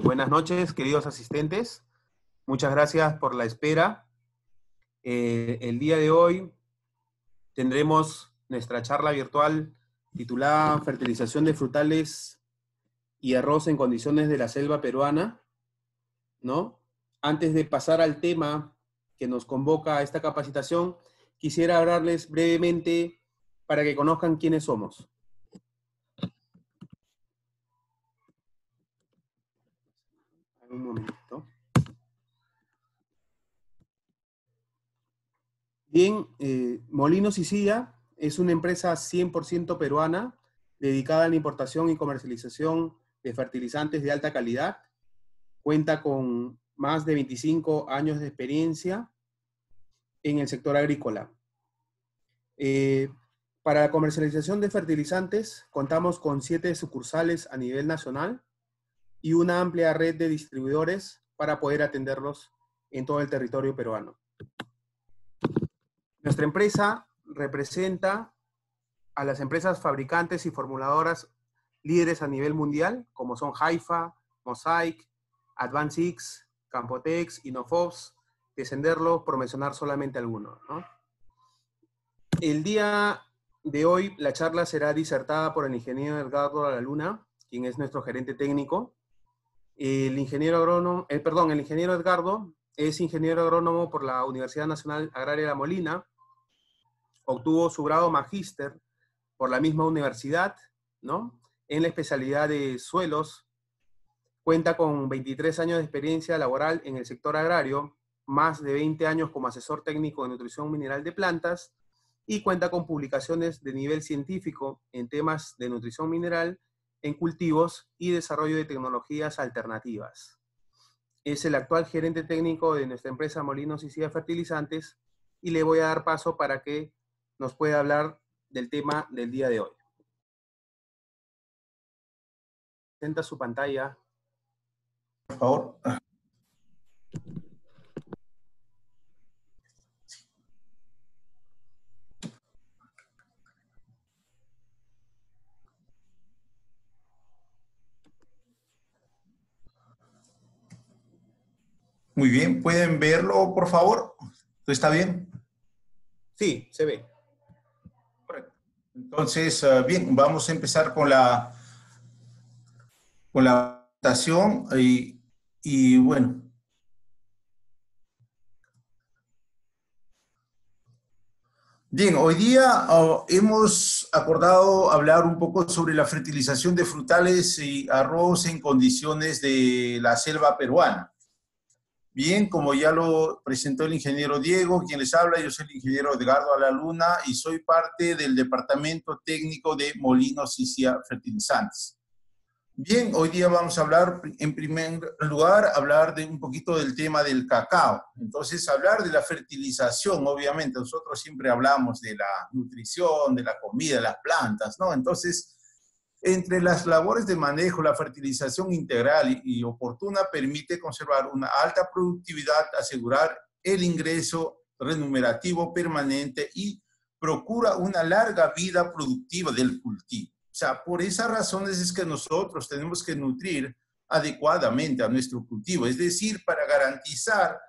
Buenas noches, queridos asistentes. Muchas gracias por la espera. El día de hoy tendremos nuestra charla virtual titulada Fertilización de frutales y arroz en condiciones de la selva peruana, ¿no? Antes de pasar al tema que nos convoca a esta capacitación, quisiera hablarles brevemente para que conozcan quiénes somos. Un momento. Bien, Molinos y Cía es una empresa 100% peruana dedicada a la importación y comercialización de fertilizantes de alta calidad. Cuenta con más de 25 años de experiencia en el sector agrícola. Para la comercialización de fertilizantes contamos con 7 sucursales a nivel nacional y una amplia red de distribuidores para poder atenderlos en todo el territorio peruano. Nuestra empresa representa a las empresas fabricantes y formuladoras líderes a nivel mundial, como son Haifa, Mosaic, AdvanceX, Campotex, Innofobs, Descenderlo, por mencionar solamente algunos, ¿no? El día de hoy la charla será disertada por el ingeniero Edgardo Luna, quien es nuestro gerente técnico. El ingeniero Edgardo es ingeniero agrónomo por la Universidad Nacional Agraria de La Molina. Obtuvo su grado magíster por la misma universidad, ¿no? En la especialidad de suelos. Cuenta con 23 años de experiencia laboral en el sector agrario, más de 20 años como asesor técnico de nutrición mineral de plantas, y cuenta con publicaciones de nivel científico en temas de nutrición mineral en cultivos y desarrollo de tecnologías alternativas. Es el actual gerente técnico de nuestra empresa Molinos y Cía Fertilizantes, y le voy a dar paso para que nos pueda hablar del tema del día de hoy. Presenta su pantalla. Por favor. Muy bien, ¿pueden verlo, por favor? ¿Está bien? Sí, se ve. Correcto. Entonces, bien, vamos a empezar con la presentación y bueno. Bien, hoy día hemos acordado hablar un poco sobre la fertilización de frutales y arroz en condiciones de la selva peruana. Bien, como ya lo presentó el ingeniero Diego, quien les habla, yo soy el ingeniero Edgardo Luna y soy parte del departamento técnico de Molinos y Cía Fertilizantes. Bien, hoy día vamos a hablar, en primer lugar, hablar de un poquito del tema del cacao. Entonces, hablar de la fertilización, obviamente, nosotros siempre hablamos de la nutrición, de la comida, de las plantas, ¿no? Entonces, entre las labores de manejo, la fertilización integral y oportuna permite conservar una alta productividad, asegurar el ingreso remunerativo permanente y procura una larga vida productiva del cultivo. O sea, por esas razones es que nosotros tenemos que nutrir adecuadamente a nuestro cultivo, es decir, para garantizar,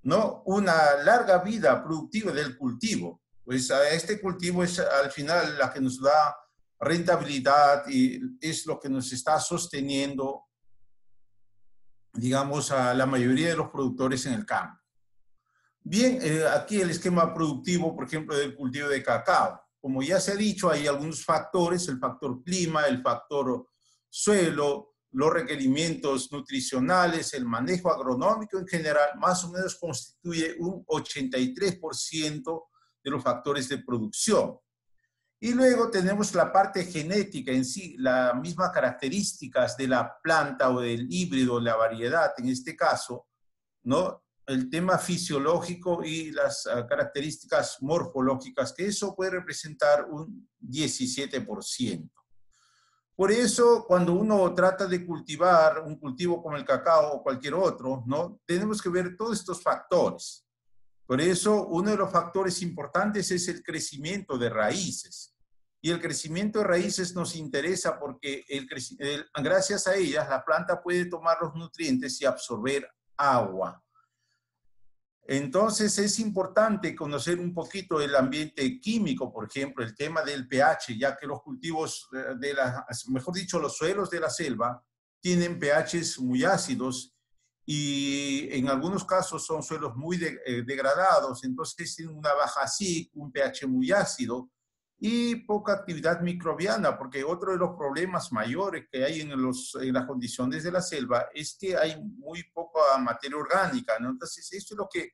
¿no?, una larga vida productiva del cultivo. Pues a este cultivo es al final la que nos da rentabilidad y es lo que nos está sosteniendo, digamos, a la mayoría de los productores en el campo. Bien, aquí el esquema productivo, por ejemplo, del cultivo de cacao. Como ya se ha dicho, hay algunos factores, el factor clima, el factor suelo, los requerimientos nutricionales, el manejo agronómico en general, más o menos constituye un 83% de los factores de producción. Y luego tenemos la parte genética en sí, las mismas características de la planta o del híbrido, la variedad en este caso, ¿no? El tema fisiológico y las características morfológicas, que eso puede representar un 17%. Por eso, cuando uno trata de cultivar un cultivo como el cacao o cualquier otro, ¿no?, tenemos que ver todos estos factores. Por eso, uno de los factores importantes es el crecimiento de raíces. Y el crecimiento de raíces nos interesa porque gracias a ellas la planta puede tomar los nutrientes y absorber agua. Entonces es importante conocer un poquito el ambiente químico, por ejemplo, el tema del pH, ya que los cultivos mejor dicho, los suelos de la selva tienen pHs muy ácidos y en algunos casos son suelos muy degradados, entonces tienen una baja ACIC, un pH muy ácido y poca actividad microbiana, porque otro de los problemas mayores que hay en las condiciones de la selva es que hay muy poca materia orgánica, ¿no? Entonces, esto es lo que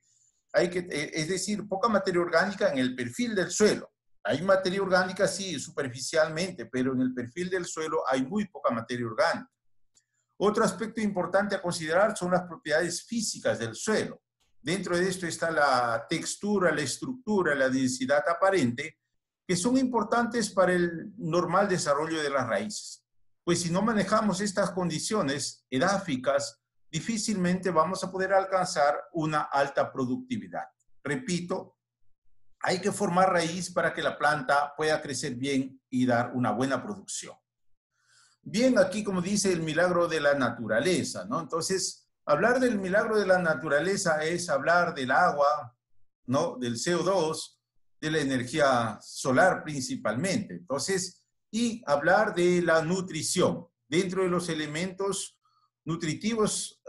hay que, es decir, poca materia orgánica en el perfil del suelo. Hay materia orgánica, sí, superficialmente, pero en el perfil del suelo hay muy poca materia orgánica. Otro aspecto importante a considerar son las propiedades físicas del suelo. Dentro de esto está la textura, la estructura, la densidad aparente, que son importantes para el normal desarrollo de las raíces. Pues si no manejamos estas condiciones edáficas, difícilmente vamos a poder alcanzar una alta productividad. Repito, hay que formar raíz para que la planta pueda crecer bien y dar una buena producción. Bien, aquí como dice el milagro de la naturaleza, ¿no? Entonces, hablar del milagro de la naturaleza es hablar del agua, ¿no? Del CO2, de la energía solar principalmente. Entonces, y hablar de la nutrición. Dentro de los elementos nutritivos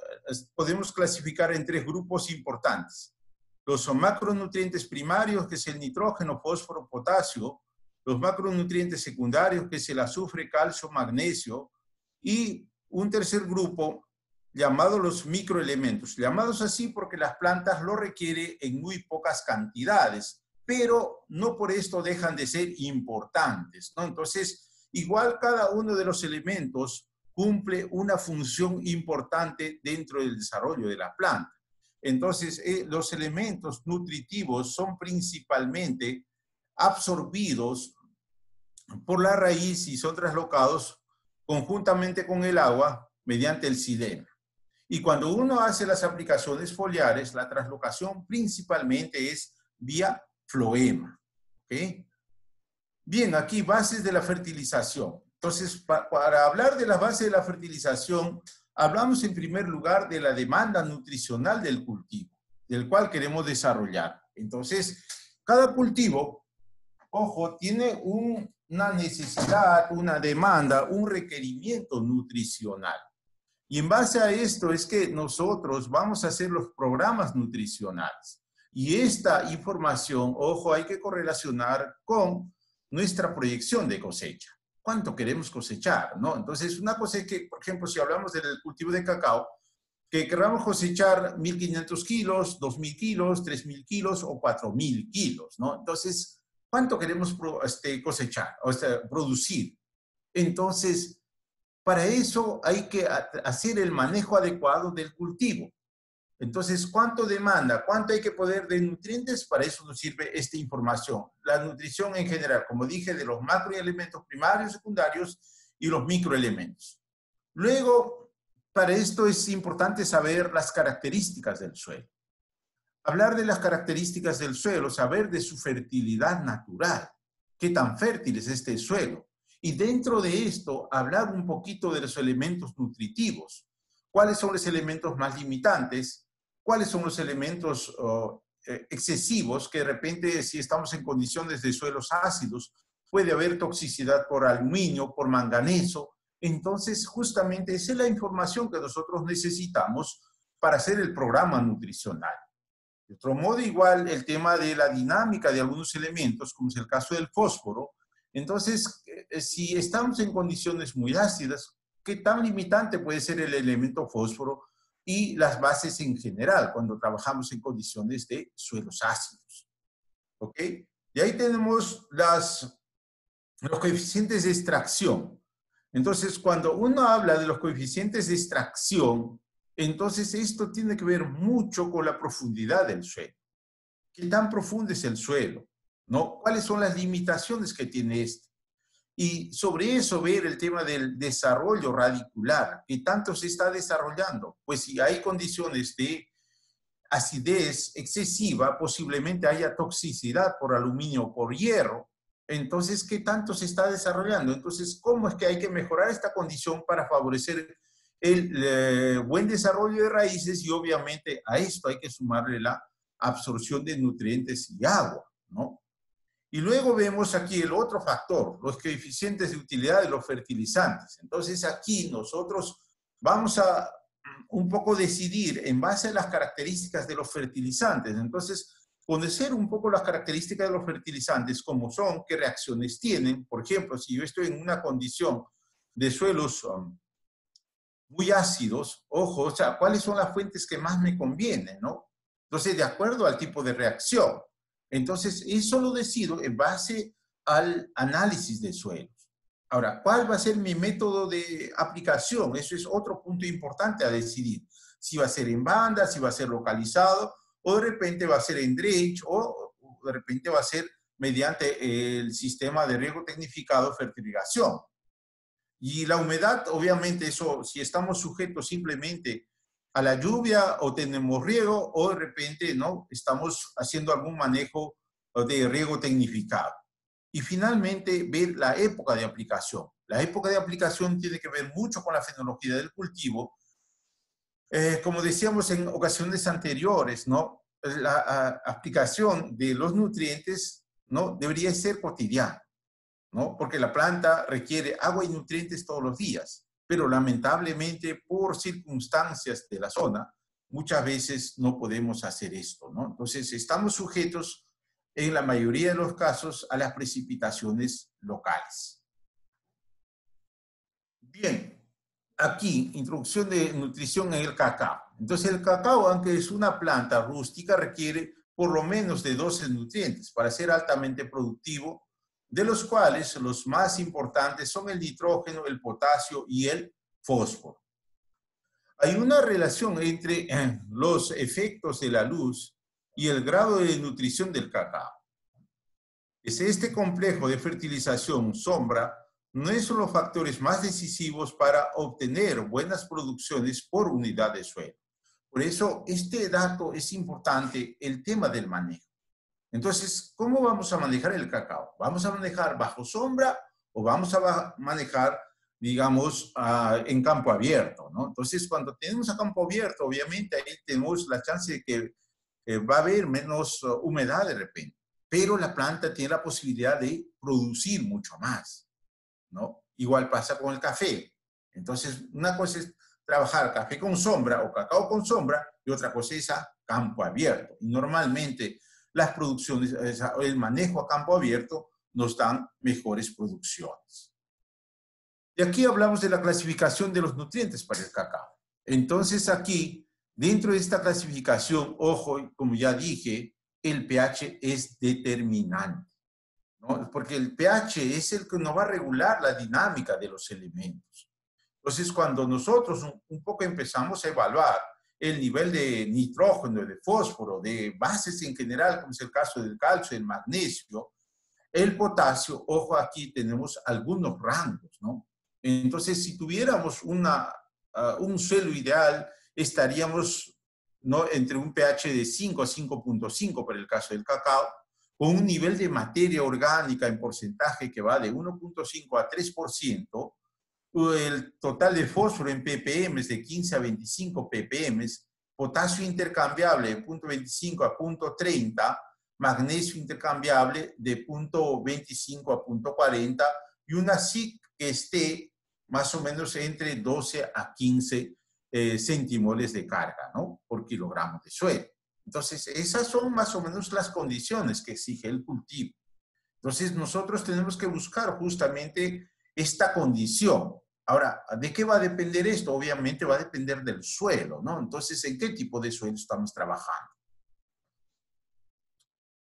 podemos clasificar en tres grupos importantes. Los macronutrientes primarios, que es el nitrógeno, fósforo, potasio. Los macronutrientes secundarios, que es el azufre, calcio, magnesio. Y un tercer grupo llamado los microelementos. Llamados así porque las plantas lo requieren en muy pocas cantidades, pero no por esto dejan de ser importantes, ¿no? Entonces, igual cada uno de los elementos cumple una función importante dentro del desarrollo de la planta. Entonces, los elementos nutritivos son principalmente absorbidos por la raíz y son traslocados conjuntamente con el agua mediante el xilema. Y cuando uno hace las aplicaciones foliares, la traslocación principalmente es vía floema. ¿Okay? Bien, aquí bases de la fertilización. Entonces, para hablar de las bases de la fertilización, hablamos en primer lugar de la demanda nutricional del cultivo, del cual queremos desarrollar. Entonces, cada cultivo, ojo, tiene una necesidad, una demanda, un requerimiento nutricional. Y en base a esto es que nosotros vamos a hacer los programas nutricionales. Y esta información, ojo, hay que correlacionar con nuestra proyección de cosecha. ¿Cuánto queremos cosechar? ¿No? Entonces, una cosa es que, por ejemplo, si hablamos del cultivo de cacao, que queramos cosechar 1.500 kilos, 2.000 kilos, 3.000 kilos o 4.000 kilos, ¿no? Entonces, ¿cuánto queremos cosechar, producir? Entonces, para eso hay que hacer el manejo adecuado del cultivo. Entonces, ¿cuánto demanda? ¿Cuánto hay que poner de nutrientes? Para eso nos sirve esta información. La nutrición en general, como dije, de los macroelementos primarios, secundarios y los microelementos. Luego, para esto es importante saber las características del suelo. Hablar de las características del suelo, saber de su fertilidad natural. ¿Qué tan fértil es este suelo? Y dentro de esto, hablar un poquito de los elementos nutritivos. ¿Cuáles son los elementos más limitantes? ¿Cuáles son los elementos excesivos que de repente, si estamos en condiciones de suelos ácidos, puede haber toxicidad por aluminio, por manganeso? Entonces, justamente esa es la información que nosotros necesitamos para hacer el programa nutricional. De otro modo, igual el tema de la dinámica de algunos elementos, como es el caso del fósforo. Entonces, si estamos en condiciones muy ácidas, ¿qué tan limitante puede ser el elemento fósforo y las bases en general cuando trabajamos en condiciones de suelos ácidos? ¿Ok? Y ahí tenemos los coeficientes de extracción. Entonces, cuando uno habla de los coeficientes de extracción, entonces esto tiene que ver mucho con la profundidad del suelo. ¿Qué tan profundo es el suelo? ¿No? ¿Cuáles son las limitaciones que tiene este? Y sobre eso ver el tema del desarrollo radicular, que tanto se está desarrollando. Pues si hay condiciones de acidez excesiva, posiblemente haya toxicidad por aluminio o por hierro. Entonces, ¿qué tanto se está desarrollando? Entonces, ¿cómo es que hay que mejorar esta condición para favorecer el buen desarrollo de raíces? Y obviamente a esto hay que sumarle la absorción de nutrientes y agua, ¿no? Y luego vemos aquí el otro factor, los coeficientes de utilidad de los fertilizantes. Entonces aquí nosotros vamos a un poco decidir en base a las características de los fertilizantes. Entonces, conocer un poco las características de los fertilizantes, cómo son, qué reacciones tienen. Por ejemplo, si yo estoy en una condición de suelos muy ácidos, ojo, o sea, ¿cuáles son las fuentes que más me convienen, no? Entonces, de acuerdo al tipo de reacción. Entonces, eso lo decido en base al análisis de suelos. Ahora, ¿cuál va a ser mi método de aplicación? Eso es otro punto importante a decidir. Si va a ser en banda, si va a ser localizado, o de repente va a ser en dredge, o de repente va a ser mediante el sistema de riego tecnificado fertilización. Y la humedad, obviamente, eso, si estamos sujetos simplemente a la lluvia o tenemos riego, o de repente no estamos haciendo algún manejo de riego tecnificado. Y finalmente, ver la época de aplicación. La época de aplicación tiene que ver mucho con la fenología del cultivo. Como decíamos en ocasiones anteriores, ¿no? La aplicación de los nutrientes, ¿no? Debería ser cotidiana, ¿no? Porque la planta requiere agua y nutrientes todos los días, pero lamentablemente por circunstancias de la zona, muchas veces no podemos hacer esto, ¿no? Entonces estamos sujetos en la mayoría de los casos a las precipitaciones locales. Bien, aquí, introducción de nutrición en el cacao. Entonces el cacao, aunque es una planta rústica, requiere por lo menos de 12 nutrientes para ser altamente productivo, de los cuales los más importantes son el nitrógeno, el potasio y el fósforo. Hay una relación entre los efectos de la luz y el grado de nutrición del cacao. Es este complejo de fertilización sombra no es uno de los factores más decisivos para obtener buenas producciones por unidad de suelo. Por eso, este dato es importante, el tema del manejo. Entonces, ¿cómo vamos a manejar el cacao? ¿Vamos a manejar bajo sombra o vamos a manejar, digamos, en campo abierto, ¿no? Entonces, cuando tenemos a campo abierto, obviamente ahí tenemos la chance de que va a haber menos humedad de repente, pero la planta tiene la posibilidad de producir mucho más, ¿no? Igual pasa con el café. Entonces, una cosa es trabajar café con sombra o cacao con sombra y otra cosa es a campo abierto. Y normalmente las producciones, el manejo a campo abierto nos dan mejores producciones. Y aquí hablamos de la clasificación de los nutrientes para el cacao. Entonces aquí, dentro de esta clasificación, ojo, como ya dije, el pH es determinante, ¿no? Porque el pH es el que nos va a regular la dinámica de los elementos. Entonces, cuando nosotros un poco empezamos a evaluar el nivel de nitrógeno, de fósforo, de bases en general, como es el caso del calcio, del magnesio, el potasio, ojo, aquí tenemos algunos rangos, ¿no? Entonces, si tuviéramos un suelo ideal, estaríamos, ¿no?, entre un pH de 5 a 5.5 para el caso del cacao, con un nivel de materia orgánica en porcentaje que va de 1.5 a 3%, el total de fósforo en ppm es de 15 a 25 ppm, potasio intercambiable de 0.25 a 0.30, magnesio intercambiable de 0.25 a 0.40 y una SIC que esté más o menos entre 12 a 15 centimoles de carga, ¿no?, por kilogramo de suelo. Entonces, esas son más o menos las condiciones que exige el cultivo. Entonces, nosotros tenemos que buscar justamente esta condición. Ahora, ¿de qué va a depender esto? Obviamente va a depender del suelo, ¿no? Entonces, ¿en qué tipo de suelo estamos trabajando?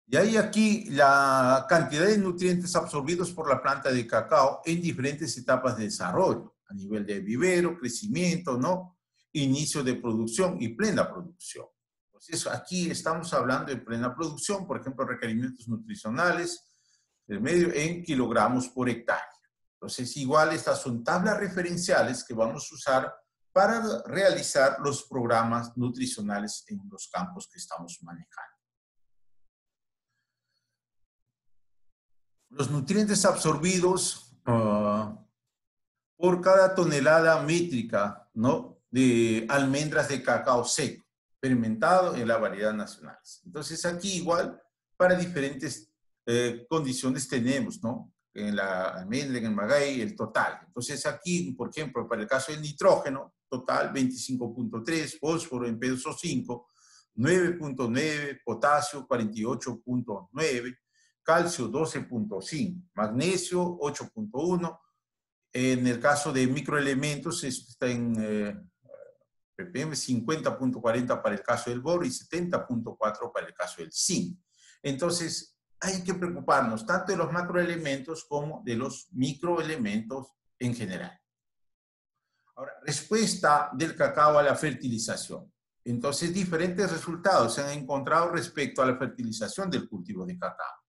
Y hay aquí la cantidad de nutrientes absorbidos por la planta de cacao en diferentes etapas de desarrollo, a nivel de vivero, crecimiento, ¿no?, inicio de producción y plena producción. Entonces, aquí estamos hablando de plena producción, por ejemplo, requerimientos nutricionales del medio en kilogramos por hectárea. Entonces, igual estas son tablas referenciales que vamos a usar para realizar los programas nutricionales en los campos que estamos manejando. los nutrientes absorbidos por cada tonelada métrica, ¿no?, de almendras de cacao seco, experimentado en las variedades nacionales. Entonces aquí igual, para diferentes condiciones tenemos, ¿no?, en la almendra, en el maguey, el total. Entonces aquí, por ejemplo, para el caso del nitrógeno, total 25.3, fósforo en P2O5, 9.9, potasio 48.9, calcio 12.5, magnesio 8.1. En el caso de microelementos, está en ppm 50.40 para el caso del boro y 70.4 para el caso del zinc. Entonces, hay que preocuparnos tanto de los macroelementos como de los microelementos en general. Ahora, respuesta del cacao a la fertilización. Entonces, diferentes resultados se han encontrado respecto a la fertilización del cultivo de cacao.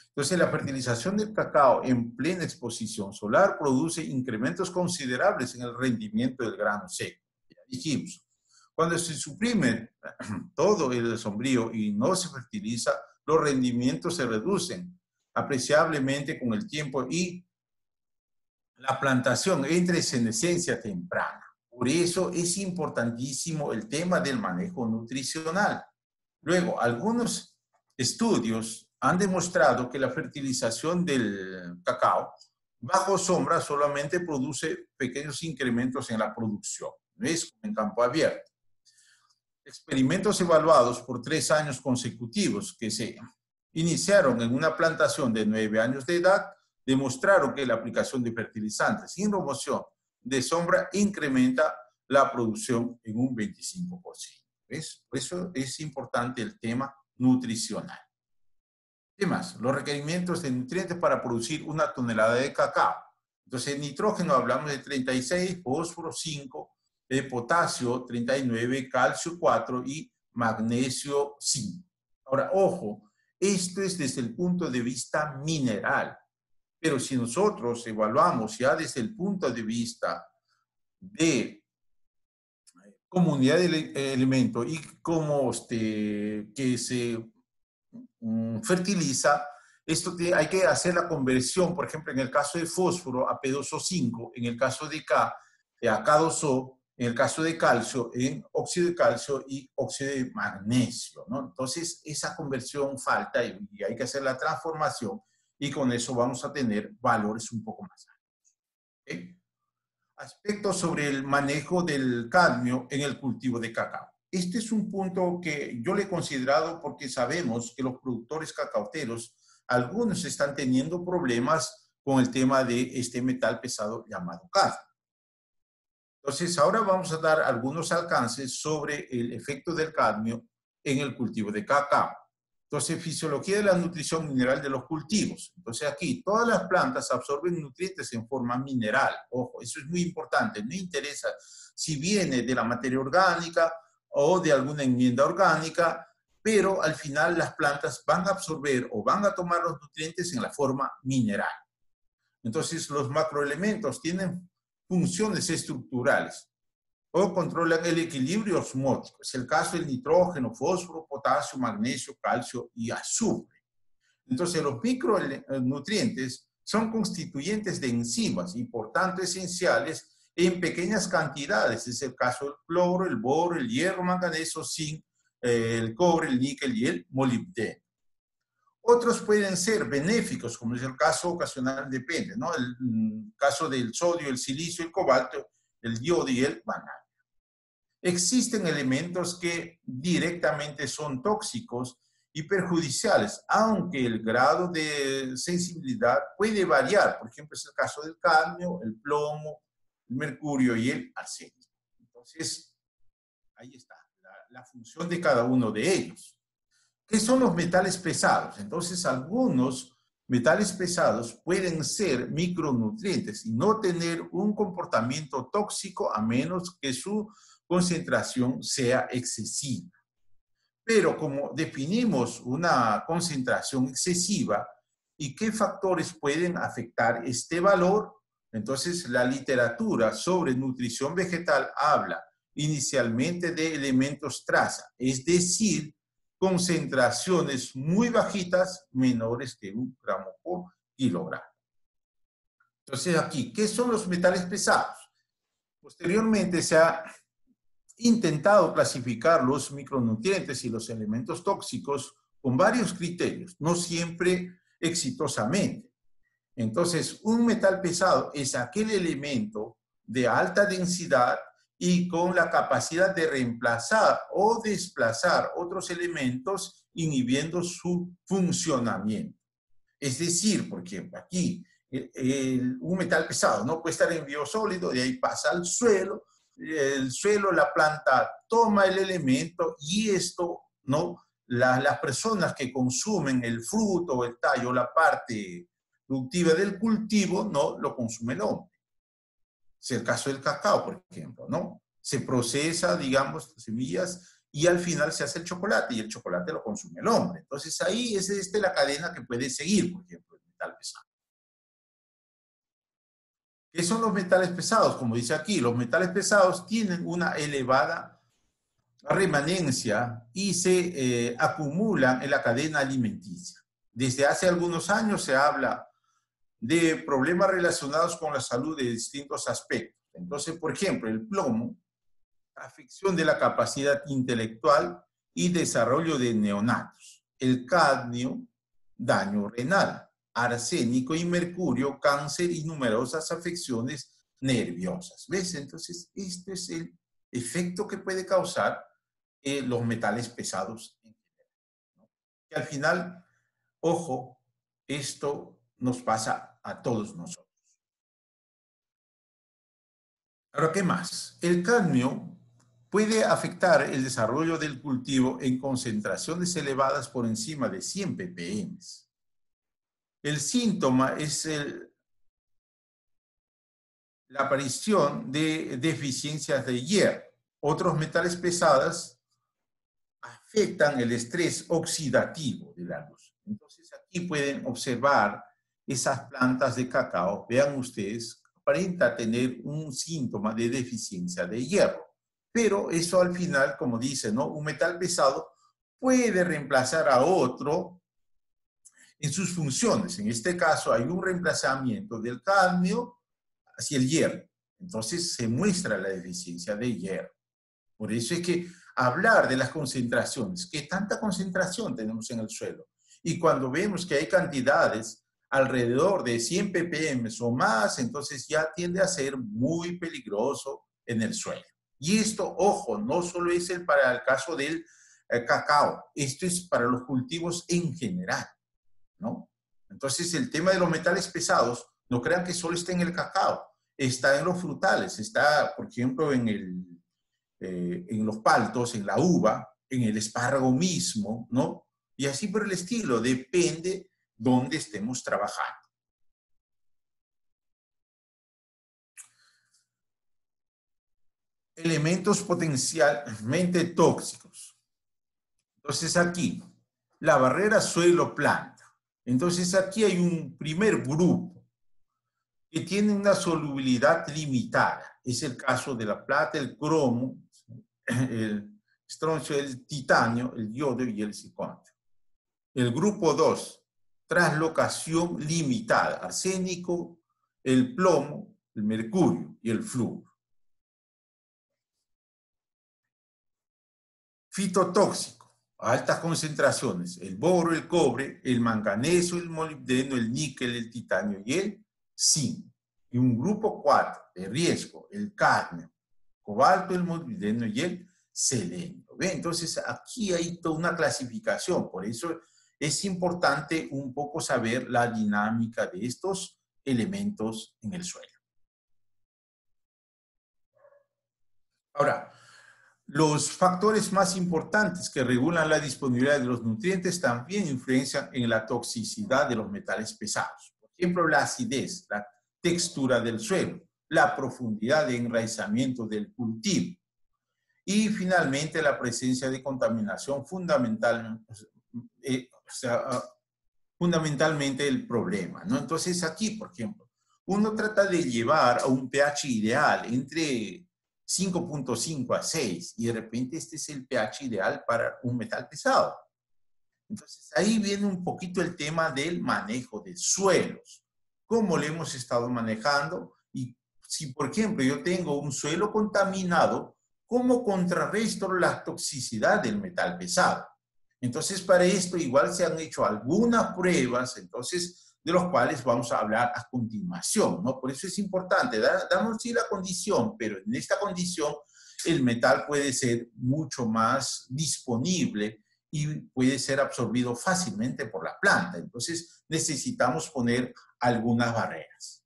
Entonces, la fertilización del cacao en plena exposición solar produce incrementos considerables en el rendimiento del grano seco. Ya dijimos, cuando se suprime todo el sombrío y no se fertiliza, los rendimientos se reducen apreciablemente con el tiempo y la plantación entra en senescencia temprana. Por eso es importantísimo el tema del manejo nutricional. Luego, algunos estudios han demostrado que la fertilización del cacao bajo sombra solamente produce pequeños incrementos en la producción, no es como en campo abierto. Experimentos evaluados por 3 años consecutivos que se iniciaron en una plantación de 9 años de edad demostraron que la aplicación de fertilizantes sin remoción de sombra incrementa la producción en un 25%. ¿Ves? Por eso es importante el tema nutricional. ¿Qué más? Los requerimientos de nutrientes para producir una tonelada de cacao. Entonces, nitrógeno hablamos de 36, fósforo 5, potasio 39, calcio 4 y magnesio 5. Ahora, ojo, esto es desde el punto de vista mineral. Pero si nosotros evaluamos ya desde el punto de vista de comunidad de elementos y cómo que se fertiliza, esto hay que hacer la conversión, por ejemplo, en el caso de fósforo a P2O5, en el caso de K, a K2O, en el caso de calcio, en óxido de calcio y óxido de magnesio, ¿no? Entonces, esa conversión falta y hay que hacer la transformación y con eso vamos a tener valores un poco más altos. ¿Okay? Aspectos sobre el manejo del cadmio en el cultivo de cacao. Este es un punto que yo le he considerado porque sabemos que los productores cacauteros, algunos están teniendo problemas con el tema de este metal pesado llamado cadmio. Entonces, ahora vamos a dar algunos alcances sobre el efecto del cadmio en el cultivo de cacao. Entonces, fisiología de la nutrición mineral de los cultivos. Entonces, aquí todas las plantas absorben nutrientes en forma mineral. Ojo, eso es muy importante. No interesa si viene de la materia orgánica o de alguna enmienda orgánica, pero al final las plantas van a absorber o van a tomar los nutrientes en la forma mineral. Entonces, los macroelementos tienen funciones estructurales o controlan el equilibrio osmótico. Es el caso del nitrógeno, fósforo, potasio, magnesio, calcio y azufre. Entonces, los micronutrientes son constituyentes de enzimas y, por tanto, esenciales en pequeñas cantidades. Es el caso del cloro, el boro, el hierro, manganeso, zinc, el cobre, el níquel y el molibdeno. Otros pueden ser benéficos, como es el caso ocasional, depende, ¿no? El caso del sodio, el silicio, el cobalto, el yodo y el vanadio. Existen elementos que directamente son tóxicos y perjudiciales, aunque el grado de sensibilidad puede variar. Por ejemplo, es el caso del cadmio, el plomo, el mercurio y el arsénico. Entonces, ahí está la función de cada uno de ellos. ¿Qué son los metales pesados? Entonces, algunos metales pesados pueden ser micronutrientes y no tener un comportamiento tóxico a menos que su concentración sea excesiva. Pero como definimos una concentración excesiva y qué factores pueden afectar este valor, entonces la literatura sobre nutrición vegetal habla inicialmente de elementos traza, es decir, concentraciones muy bajitas, menores que 1 gramo por kilogramo. Entonces aquí, ¿qué son los metales pesados? Posteriormente se ha intentado clasificar los micronutrientes y los elementos tóxicos con varios criterios, no siempre exitosamente. Entonces, un metal pesado es aquel elemento de alta densidad y con la capacidad de reemplazar o desplazar otros elementos inhibiendo su funcionamiento. Es decir, por ejemplo, aquí un metal pesado no puede estar en biosólido, de ahí pasa al suelo, el suelo, la planta toma el elemento y esto, ¿no? Las personas que consumen el fruto, el tallo, la parte productiva del cultivo, no lo consume el hombre. Es el caso del cacao, por ejemplo, ¿no? Se procesa, digamos, las semillas y al final se hace el chocolate y el chocolate lo consume el hombre. Entonces ahí es la cadena que puede seguir, por ejemplo, el metal pesado. ¿Qué son los metales pesados? Como dice aquí, los metales pesados tienen una elevada remanencia y se acumulan en la cadena alimenticia. Desde hace algunos años se habla de problemas relacionados con la salud de distintos aspectos. Entonces, por ejemplo, el plomo, afección de la capacidad intelectual y desarrollo de neonatos. El cadmio, daño renal. Arsénico y mercurio, cáncer y numerosas afecciones nerviosas. ¿Ves? Entonces, este es el efecto que puede causar los metales pesados en general, ¿no? Que al final, ojo, esto nos pasa a todos nosotros. Ahora, ¿qué más? El cadmio puede afectar el desarrollo del cultivo en concentraciones elevadas por encima de 100 ppm. El síntoma es la aparición de deficiencias de hierro. Otros metales pesados afectan el estrés oxidativo de la luz. Entonces aquí pueden observar esas plantas de cacao, vean ustedes, aparenta tener un síntoma de deficiencia de hierro. Pero eso al final, como dice, ¿no? Un metal pesado puede reemplazar a otro en sus funciones. En este caso hay un reemplazamiento del cadmio hacia el hierro. Entonces se muestra la deficiencia de hierro. Por eso es que hablar de las concentraciones, ¿qué tanta concentración tenemos en el suelo? Y cuando vemos que hay cantidades alrededor de 100 ppm o más, entonces ya tiende a ser muy peligroso en el suelo. Y esto, ojo, no solo es para el caso del cacao, esto es para los cultivos en general, ¿no? Entonces el tema de los metales pesados, no crean que solo está en el cacao, está en los frutales, está, por ejemplo, en los paltos, en la uva, en el espárrago mismo, ¿no? Y así por el estilo, depende dónde estemos trabajando. Elementos potencialmente tóxicos. Entonces aquí, la barrera suelo-planta. Entonces aquí hay un primer grupo que tiene una solubilidad limitada. Es el caso de la plata, el cromo, el estroncio, el titanio, el yodo y el zirconio. El grupo 2, translocación limitada, arsénico, el plomo, el mercurio y el flúor. Fitotóxico, altas concentraciones, el boro, el cobre, el manganeso, el molibdeno, el níquel, el titanio y el zinc. Y un grupo 4 de riesgo, el cadmio, cobalto, el molibdeno y el selenio. ¿Ve? Entonces aquí hay toda una clasificación, por eso es importante un poco saber la dinámica de estos elementos en el suelo. Ahora, los factores más importantes que regulan la disponibilidad de los nutrientes también influencian en la toxicidad de los metales pesados. Por ejemplo, la acidez, la textura del suelo, la profundidad de enraizamiento del cultivo y finalmente la presencia de contaminación fundamentalmente el problema, ¿no? Entonces aquí, por ejemplo, uno trata de llevar a un pH ideal entre 5.5 a 6 y de repente este es el pH ideal para un metal pesado. Entonces, ahí viene un poquito el tema del manejo de suelos. ¿Cómo lo hemos estado manejando? Y si, por ejemplo, yo tengo un suelo contaminado, ¿cómo contrarresto la toxicidad del metal pesado? Entonces, para esto igual se han hecho algunas pruebas, entonces, de los cuales vamos a hablar a continuación, ¿no? Por eso es importante, damos sí la condición, pero en esta condición el metal puede ser mucho más disponible y puede ser absorbido fácilmente por la planta. Entonces, necesitamos poner algunas barreras.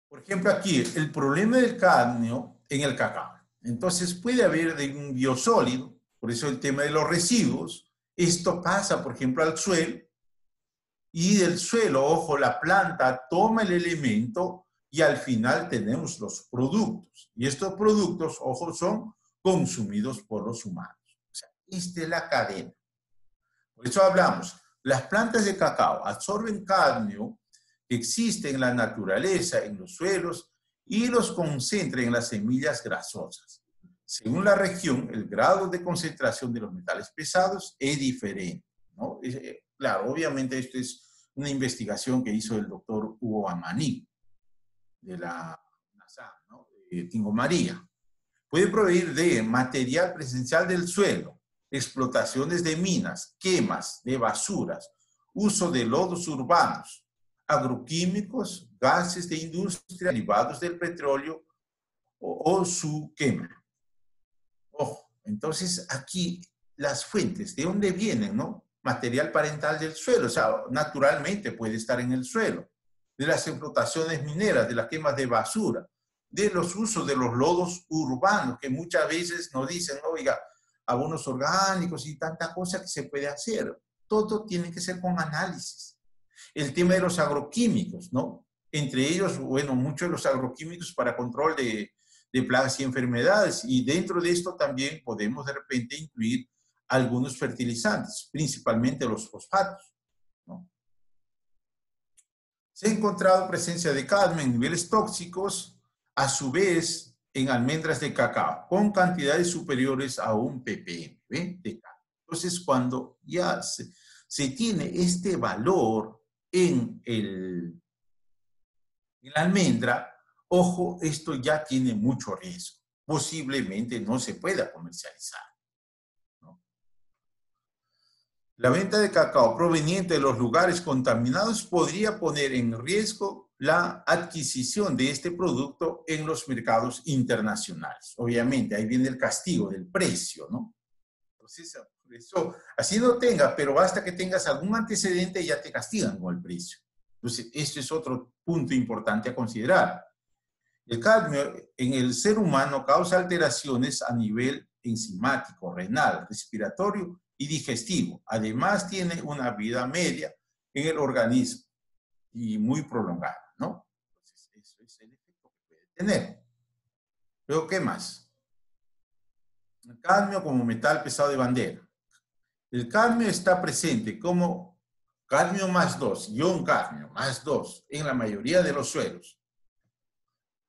Por ejemplo, aquí, el problema del cadmio en el cacao. Entonces, puede haber de un biosólido, por eso el tema de los residuos. Esto pasa, por ejemplo, al suelo, y del suelo, ojo, la planta toma el elemento y al final tenemos los productos. Y estos productos, ojo, son consumidos por los humanos. O sea, esta es la cadena. Por eso hablamos, las plantas de cacao absorben cadmio que existe en la naturaleza, en los suelos, y los concentran en las semillas grasosas. Según la región, el grado de concentración de los metales pesados es diferente, ¿no? Claro, obviamente esto es una investigación que hizo el doctor Hugo Amaní, de la NASA, ¿no? Tingo María. Puede provenir de material presencial del suelo, explotaciones de minas, quemas de basuras, uso de lodos urbanos, agroquímicos, gases de industria, derivados del petróleo o su quema. Ojo, entonces aquí las fuentes, ¿de dónde vienen, no? Material parental del suelo, o sea, naturalmente puede estar en el suelo, de las explotaciones mineras, de las quemas de basura, de los usos de los lodos urbanos, que muchas veces nos dicen, oiga, abonos orgánicos y tanta cosa que se puede hacer. Todo tiene que ser con análisis. El tema de los agroquímicos, ¿no? Entre ellos, bueno, muchos de los agroquímicos para control de plagas y enfermedades, y dentro de esto también podemos de repente incluir algunos fertilizantes, principalmente los fosfatos, ¿no? Se ha encontrado presencia de cadmio en niveles tóxicos, a su vez, en almendras de cacao, con cantidades superiores a 1 ppm, ¿ve? De cadmio. Entonces, cuando ya se tiene este valor en la almendra, ojo, esto ya tiene mucho riesgo. Posiblemente no se pueda comercializar, ¿no? La venta de cacao proveniente de los lugares contaminados podría poner en riesgo la adquisición de este producto en los mercados internacionales. Obviamente, ahí viene el castigo del precio, ¿no? Entonces, por eso, así no tenga, pero basta que tengas algún antecedente y ya te castigan con el precio. Entonces, esto es otro punto importante a considerar. El cadmio en el ser humano causa alteraciones a nivel enzimático, renal, respiratorio y digestivo. Además, tiene una vida media en el organismo y muy prolongada, ¿no? Entonces, eso es el efecto que puede tener. Luego, ¿qué más? El cadmio como metal pesado de bandera. El cadmio está presente como cadmio más 2, ion cadmio más 2, en la mayoría de los suelos.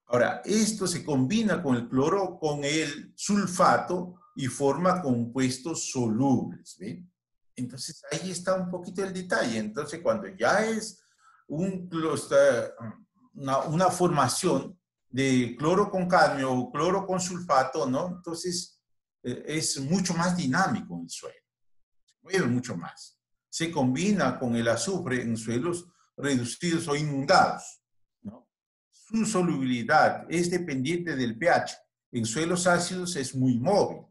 Ahora, esto se combina con el cloro, con el sulfato y forma compuestos solubles, ¿ven? Entonces, ahí está un poquito el detalle. Entonces, cuando ya es una formación de cloro con cadmio o cloro con sulfato, ¿no? Entonces, es mucho más dinámico en el suelo. Se mueve mucho más. Se combina con el azufre en suelos reducidos o inundados, ¿no? Su solubilidad es dependiente del pH. En suelos ácidos es muy móvil,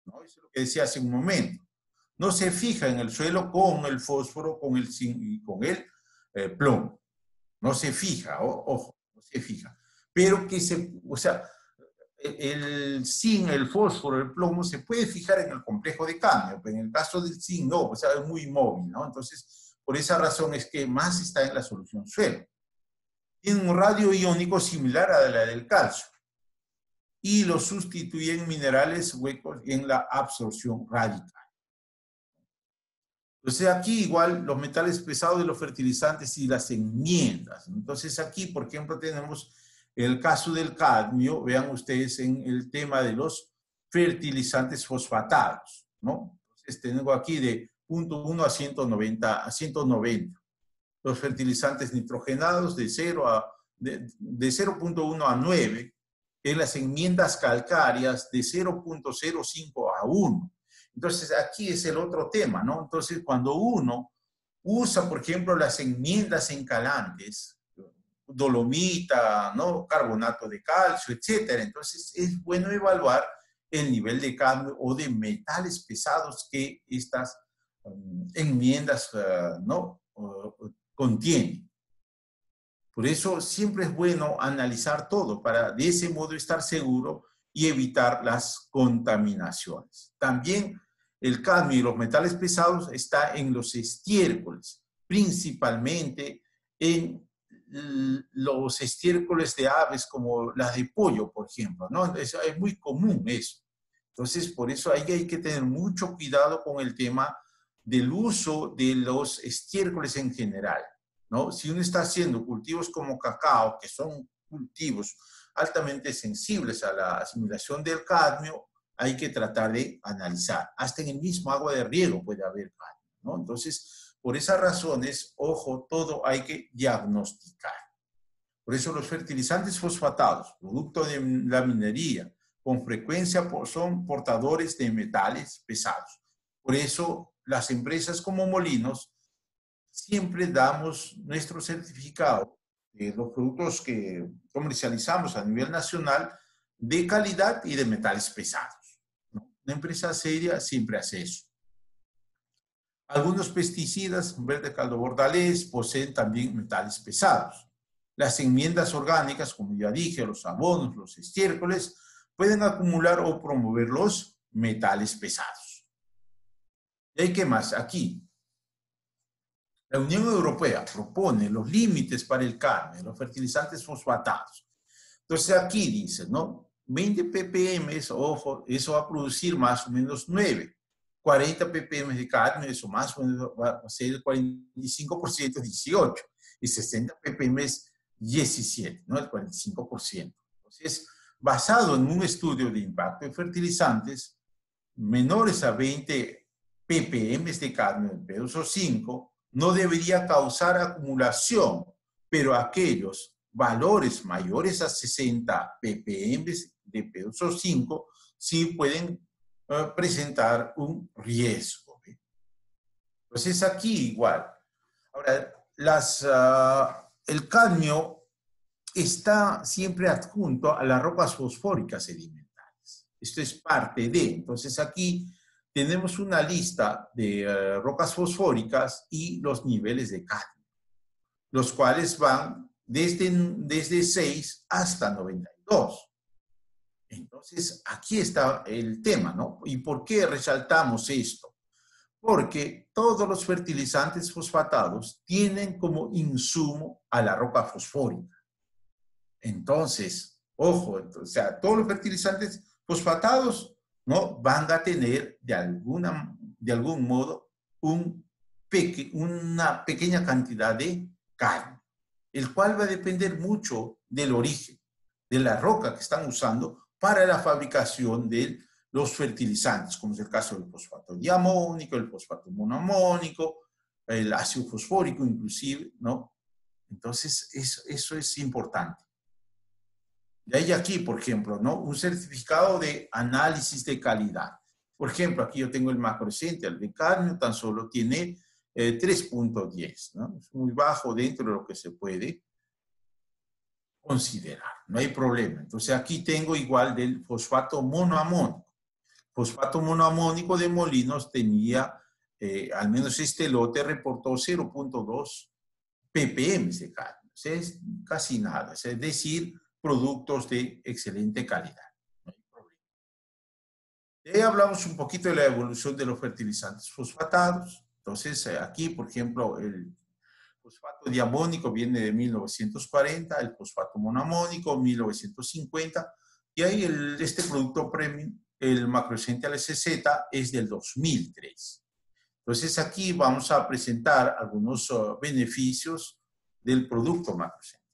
¿no? Eso es lo que decía hace un momento. No se fija en el suelo con el fósforo, con el zinc y con el plomo. No se fija, ojo, no se fija. Pero que o sea, el zinc, el fósforo, el plomo se puede fijar en el complejo de cadmio, pero en el caso del zinc no, o sea, es muy móvil, ¿no? Entonces, por esa razón es que más está en la solución suelo. Tiene un radio iónico similar a la del calcio y lo sustituyen minerales huecos en la absorción radical. Entonces aquí igual los metales pesados de los fertilizantes y las enmiendas. Entonces aquí, por ejemplo, tenemos el caso del cadmio, vean ustedes en el tema de los fertilizantes fosfatados, ¿no? Entonces tengo aquí de 0.1 a 190. Los fertilizantes nitrogenados de 0.1 a 9, en las enmiendas calcáreas de 0.05 a 1. Entonces, aquí es el otro tema, ¿no? Entonces, cuando uno usa, por ejemplo, las enmiendas encalantes, dolomita, ¿no? Carbonato de calcio, etcétera, entonces es bueno evaluar el nivel de cadmio o de metales pesados que estas enmiendas, ¿no? Contienen. Por eso siempre es bueno analizar todo para de ese modo estar seguro y evitar las contaminaciones. También el cadmio y los metales pesados está en los estiércoles, principalmente en los estiércoles de aves como las de pollo, por ejemplo, ¿no? Es muy común eso. Entonces, por eso ahí hay que tener mucho cuidado con el tema del uso de los estiércoles en general, ¿no? Si uno está haciendo cultivos como cacao, que son cultivos altamente sensibles a la asimilación del cadmio, hay que tratar de analizar. Hasta en el mismo agua de riego puede haber cadmio, ¿no? Entonces, por esas razones, ojo, todo hay que diagnosticar. Por eso los fertilizantes fosfatados, producto de la minería, con frecuencia son portadores de metales pesados. Por eso las empresas como Molinos siempre damos nuestro certificado de los productos que comercializamos a nivel nacional de calidad y de metales pesados, ¿no? Una empresa seria siempre hace eso. Algunos pesticidas, verde caldo bordalés, poseen también metales pesados. Las enmiendas orgánicas, como ya dije, los abonos, los estiércoles, pueden acumular o promover los metales pesados. ¿Y hay qué más? Aquí, la Unión Europea propone los límites para el cadmio, los fertilizantes fosfatados. Entonces aquí dice, ¿no? 20 ppm, ojo, eso va a producir más o menos 9. 40 ppm de cadmio, eso más o menos va a ser el 45%, 18. Y 60 ppm es 17, ¿no? El 45%. Entonces, basado en un estudio de impacto de fertilizantes, menores a 20 ppm de cadmio en P2O5, no debería causar acumulación, pero aquellos valores mayores a 60 ppm de P2O5 sí pueden presentar un riesgo. Entonces aquí igual. Ahora, el cadmio está siempre adjunto a las rocas fosfóricas sedimentarias. Esto es parte de. Entonces aquí tenemos una lista de rocas fosfóricas y los niveles de cadmio, los cuales van desde 6 hasta 92. Entonces, aquí está el tema, ¿no? ¿Y por qué resaltamos esto? Porque todos los fertilizantes fosfatados tienen como insumo a la roca fosfórica. Entonces, ojo, o sea, todos los fertilizantes fosfatados, ¿no? Van a tener de algún modo una pequeña cantidad de cadmio, el cual va a depender mucho del origen, de la roca que están usando para la fabricación de los fertilizantes, como es el caso del fosfato diamónico, el fosfato monoamónico, el ácido fosfórico inclusive, ¿no? Entonces, eso es importante. De ahí aquí, por ejemplo, ¿no? Un certificado de análisis de calidad. Por ejemplo, aquí yo tengo el Macrocenter, el de cadmio tan solo tiene 3.10, ¿no? Es muy bajo dentro de lo que se puede considerar, no hay problema. Entonces aquí tengo igual del fosfato monoamónico. Fosfato monoamónico de Molinos tenía, al menos este lote reportó 0.2 ppm de cadmio. O sea, es casi nada, es decir, productos de excelente calidad. No hay problema. De ahí hablamos un poquito de la evolución de los fertilizantes fosfatados. Entonces aquí, por ejemplo, el fosfato diamónico viene de 1940, el fosfato monoamónico 1950, y ahí este producto premium, el Macrocenter SZ, es del 2003. Entonces aquí vamos a presentar algunos beneficios del producto Macrocenter.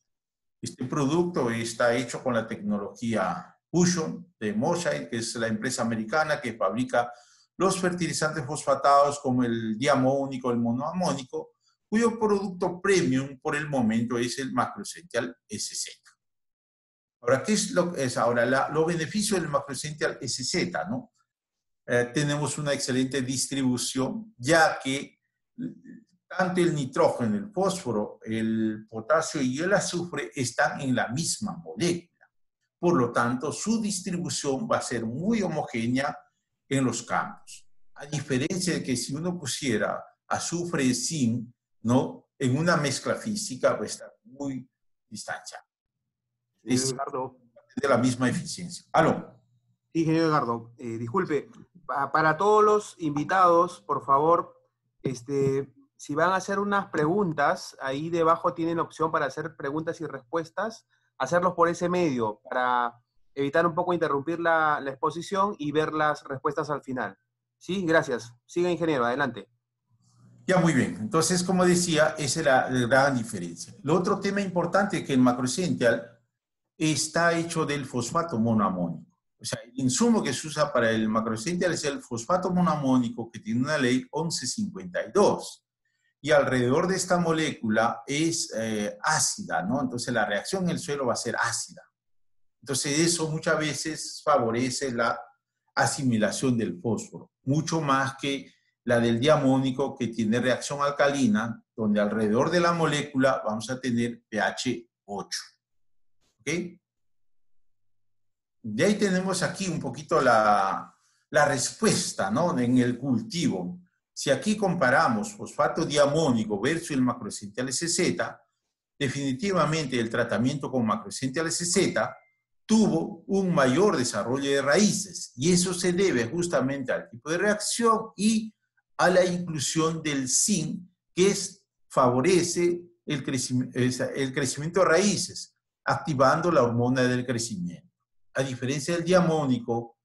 Este producto está hecho con la tecnología Fusion de Moshine, que es la empresa americana que fabrica los fertilizantes fosfatados como el diamónico, el monoamónico, cuyo producto premium por el momento es el Macroessential SZ. Ahora, ¿qué es lo que es ahora? Los beneficios del Macroessential SZ, ¿no? Tenemos una excelente distribución, ya que tanto el nitrógeno, el fósforo, el potasio y el azufre están en la misma molécula. Por lo tanto, su distribución va a ser muy homogénea en los campos. A diferencia de que si uno pusiera azufre y zinc, ¿no?, en una mezcla física, va a estar muy distanciada. Es de la misma eficiencia. ¿Aló? Sí, ingeniero Edgardo, disculpe, para todos los invitados, por favor, si van a hacer unas preguntas, ahí debajo tienen la opción para hacer preguntas y respuestas, hacerlos por ese medio, para evitar un poco interrumpir la exposición y ver las respuestas al final. Sí, gracias. Siga, ingeniero, adelante. Ya, muy bien. Entonces, como decía, esa es la gran diferencia. El otro tema importante es que el Macroessential está hecho del fosfato monoamónico. O sea, el insumo que se usa para el Macroessential es el fosfato monoamónico, que tiene una ley 1152. Y alrededor de esta molécula es ácida, ¿no? Entonces la reacción en el suelo va a ser ácida. Entonces eso muchas veces favorece la asimilación del fósforo, mucho más que la del diamónico, que tiene reacción alcalina, donde alrededor de la molécula vamos a tener pH 8. ¿Ok? De ahí tenemos aquí un poquito la respuesta, ¿no?, en el cultivo. Si aquí comparamos fosfato diamónico versus el Macroessential SZ, definitivamente el tratamiento con Macroessential SZ tuvo un mayor desarrollo de raíces, y eso se debe justamente al tipo de reacción y a la inclusión del zinc, que favorece el crecimiento de raíces, activando la hormona del crecimiento. A diferencia del diamónico,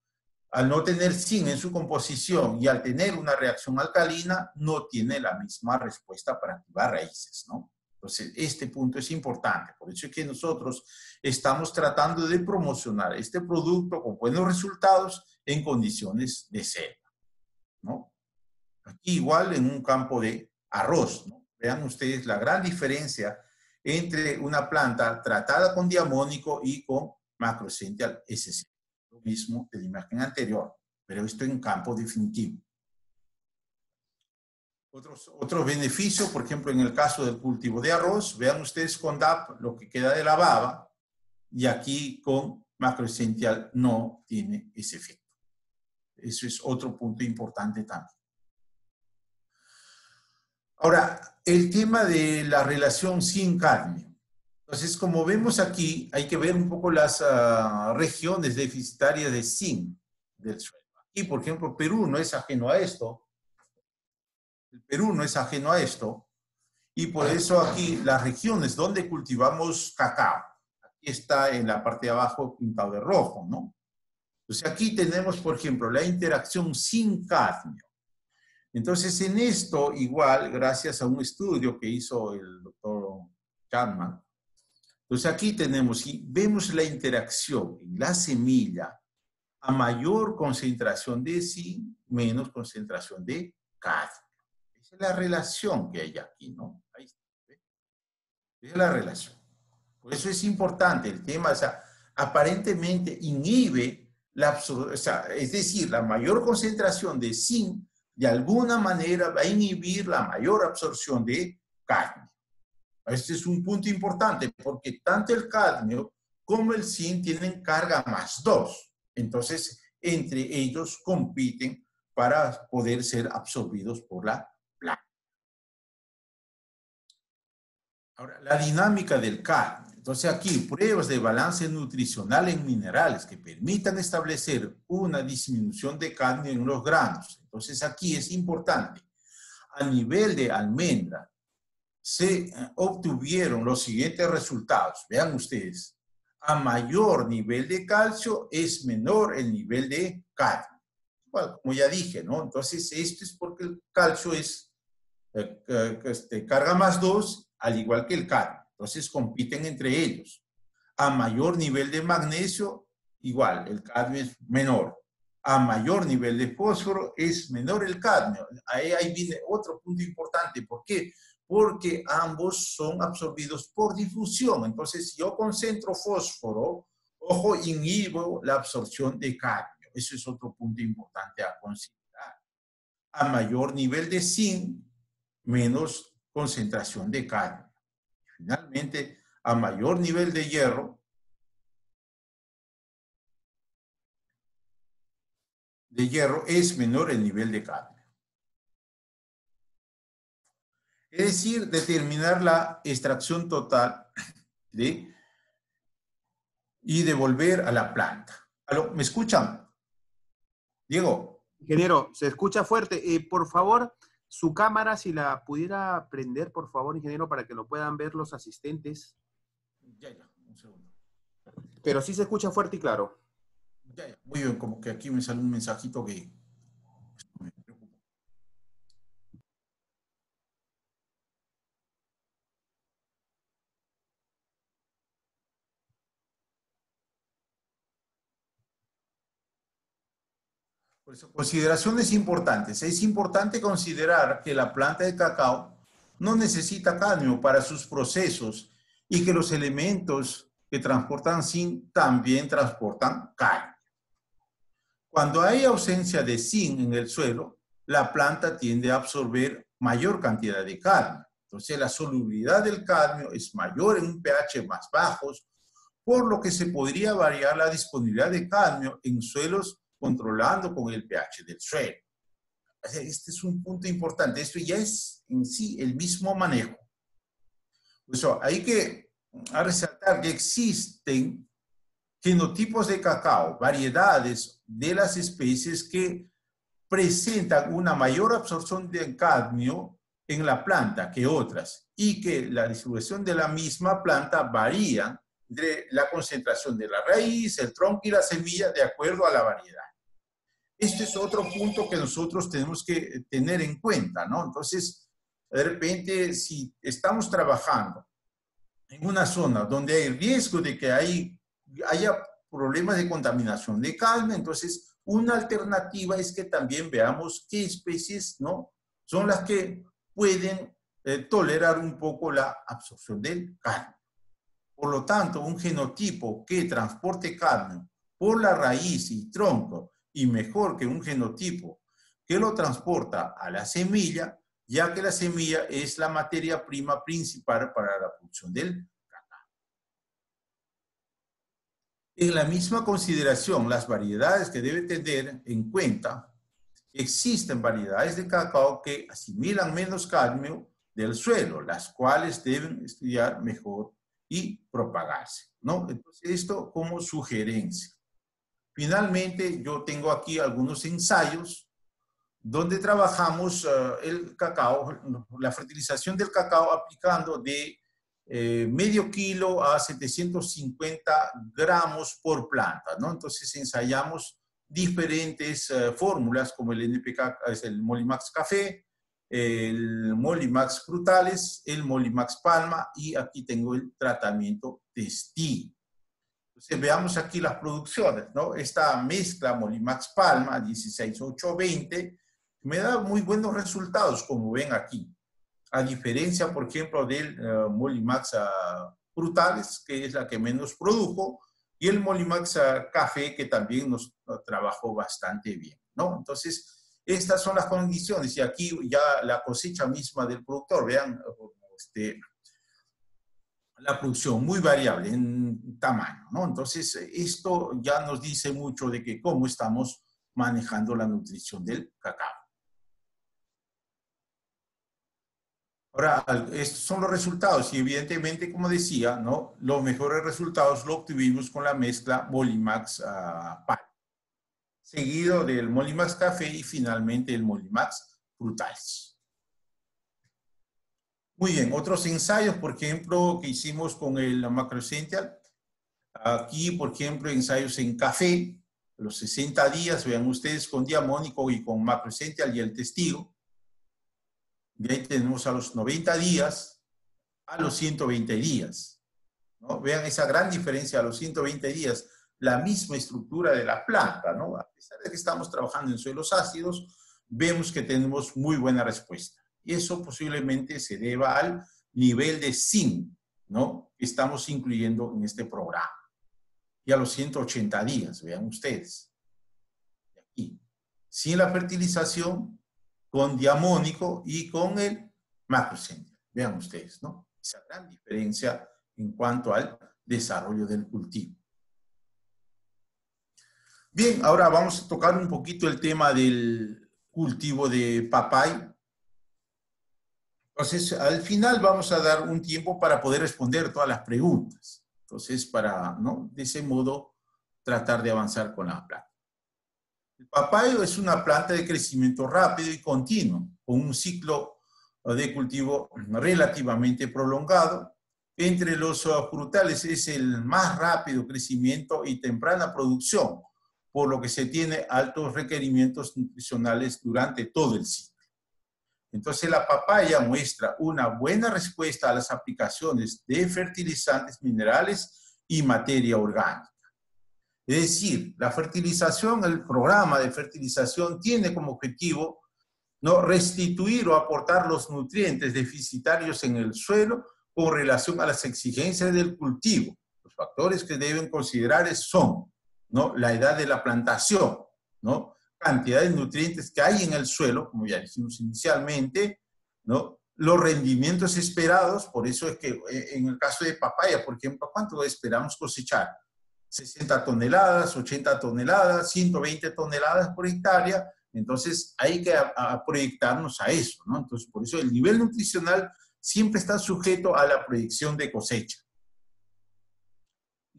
al no tener zinc en su composición y al tener una reacción alcalina, no tiene la misma respuesta para activar raíces, ¿no? Entonces, este punto es importante. Por eso es que nosotros estamos tratando de promocionar este producto con buenos resultados en condiciones de selva, ¿no? Aquí igual en un campo de arroz, ¿no? Vean ustedes la gran diferencia entre una planta tratada con diamónico y con Macroessential SZ. Lo mismo de la imagen anterior, pero esto en campo definitivo. Otros beneficios, por ejemplo, en el caso del cultivo de arroz, vean ustedes con DAP lo que queda de la baba, y aquí con Macroessential no tiene ese efecto. Eso es otro punto importante también. Ahora, el tema de la relación zinc-cadmio. Entonces, como vemos aquí, hay que ver un poco las regiones deficitarias de zinc del suelo. Aquí, por ejemplo, Perú no es ajeno a esto. El Perú no es ajeno a esto, y por eso aquí las regiones donde cultivamos cacao, aquí está en la parte de abajo pintado de rojo, ¿no? Entonces aquí tenemos, por ejemplo, la interacción zinc-cadmio. Entonces en esto, igual, gracias a un estudio que hizo el doctor Chapman, entonces aquí tenemos, y vemos la interacción en la semilla a mayor concentración de zinc, menos concentración de cadmio. Esa es la relación que hay aquí, ¿no? Ahí está. Esa es la relación. Por eso es importante el tema, o sea, aparentemente inhibe la absorción, o sea, es decir, la mayor concentración de zinc de alguna manera va a inhibir la mayor absorción de cadmio. Este es un punto importante porque tanto el cadmio como el zinc tienen carga +2. Entonces, entre ellos compiten para poder ser absorbidos por la planta. Ahora, la dinámica del cadmio. Entonces aquí, pruebas de balance nutricional en minerales que permitan establecer una disminución de cadmio en los granos. Entonces aquí es importante. A nivel de almendra, se obtuvieron los siguientes resultados. Vean ustedes. A mayor nivel de calcio es menor el nivel de cadmio. Bueno, como ya dije, ¿no? Entonces esto es porque el calcio es carga +2, al igual que el cadmio. Entonces compiten entre ellos. A mayor nivel de magnesio, igual, el cadmio es menor. A mayor nivel de fósforo es menor el cadmio. Ahí viene otro punto importante. ¿Por qué? Porque ambos son absorbidos por difusión. Entonces, si yo concentro fósforo, ojo, inhibo la absorción de cadmio. Eso es otro punto importante a considerar. A mayor nivel de zinc, menos concentración de cadmio. Finalmente, a mayor nivel de hierro es menor el nivel de cadmio. Es decir, determinar la extracción total y devolver a la planta. ¿Aló? ¿Me escuchan? Diego. Ingeniero, se escucha fuerte. Por favor, su cámara, si la pudiera prender, por favor, ingeniero, para que lo puedan ver los asistentes. Ya, un segundo. Pero sí se escucha fuerte y claro. Ya. Muy bien, como que aquí me sale un mensajito que me preocupa. Por eso, consideraciones importantes. Es importante considerar que la planta de cacao no necesita cadmio para sus procesos y que los elementos que transportan zinc también transportan cadmio. Cuando hay ausencia de zinc en el suelo, la planta tiende a absorber mayor cantidad de cadmio. Entonces, la solubilidad del cadmio es mayor en un pH más bajos, por lo que se podría variar la disponibilidad de cadmio en suelos controlando con el pH del suelo. Este es un punto importante. Esto ya es en sí el mismo manejo. Por eso hay que resaltar que existen genotipos de cacao, variedades de las especies que presentan una mayor absorción de cadmio en la planta que otras y que la distribución de la misma planta varía de la concentración de la raíz, el tronco y la semilla de acuerdo a la variedad. Este es otro punto que nosotros tenemos que tener en cuenta, ¿no? Entonces, de repente, si estamos trabajando en una zona donde hay riesgo de que haya problemas de contaminación de cadmio, entonces una alternativa es que también veamos qué especies, ¿no?, son las que pueden tolerar un poco la absorción del cadmio. Por lo tanto, un genotipo que transporte cadmio por la raíz y tronco y mejor que un genotipo que lo transporta a la semilla, ya que la semilla es la materia prima principal para la producción del cacao. En la misma consideración, las variedades que debe tener en cuenta, existen variedades de cacao que asimilan menos cadmio del suelo, las cuales deben estudiar mejor y propagarse, ¿no? Entonces, esto como sugerencia. Finalmente, yo tengo aquí algunos ensayos donde trabajamos el cacao, la fertilización del cacao aplicando de medio kilo a 750 gramos por planta, ¿no? Entonces ensayamos diferentes fórmulas como el NPK, es el Molimax Café, el Molimax Frutales, el Molimax Palma y aquí tengo el tratamiento Testi. Entonces veamos aquí las producciones, ¿no? Esta mezcla Molimax Palma 16820 me da muy buenos resultados, como ven aquí. A diferencia, por ejemplo, del Molimax Frutales, que es la que menos produjo, y el Molimax Café, que también nos trabajó bastante bien, ¿no? Entonces, estas son las condiciones, y aquí ya la cosecha misma del productor, vean, la producción muy variable en tamaño, ¿no? Entonces, esto ya nos dice mucho de que cómo estamos manejando la nutrición del cacao. Ahora, estos son los resultados y evidentemente, como decía, ¿no?, los mejores resultados lo obtuvimos con la mezcla Molimax Palma, seguido del Molimax Café y finalmente el Molimax Frutales. Muy bien, otros ensayos, por ejemplo, que hicimos con el Macroessential. Aquí, por ejemplo, ensayos en café, los 60 días, vean ustedes, con diamónico y con Macroessential y el testigo. Y ahí tenemos a los 90 días, a los 120 días. ¿No? Vean esa gran diferencia a los 120 días. la misma estructura de la planta, ¿no? A pesar de que estamos trabajando en suelos ácidos, vemos que tenemos muy buena respuesta. Y eso posiblemente se deba al nivel de zinc, ¿no?, que estamos incluyendo en este programa. Y a los 180 días, vean ustedes. Aquí, sin la fertilización, con diamónico y con el macrocenter. Vean ustedes, ¿no? Esa gran diferencia en cuanto al desarrollo del cultivo. Bien, ahora vamos a tocar un poquito el tema del cultivo de papaya. Entonces, al final vamos a dar un tiempo para poder responder todas las preguntas. Entonces, para, ¿no?, de ese modo, tratar de avanzar con la planta. El papayo es una planta de crecimiento rápido y continuo, con un ciclo de cultivo relativamente prolongado. Entre los frutales es el más rápido crecimiento y temprana producción, por lo que se tiene altos requerimientos nutricionales durante todo el ciclo. Entonces, la papaya muestra una buena respuesta a las aplicaciones de fertilizantes minerales y materia orgánica. Es decir, la fertilización, el programa de fertilización tiene como objetivo, ¿no?, restituir o aportar los nutrientes deficitarios en el suelo con relación a las exigencias del cultivo. Los factores que deben considerar son, ¿no?, la edad de la plantación, ¿no?, cantidad de nutrientes que hay en el suelo, como ya dijimos inicialmente, ¿no?, los rendimientos esperados. Por eso es que en el caso de papaya, por ejemplo, ¿cuánto esperamos cosechar? 60 toneladas, 80 toneladas, 120 toneladas por hectárea. Entonces hay que proyectarnos a eso, ¿no? Entonces, por eso el nivel nutricional siempre está sujeto a la proyección de cosecha.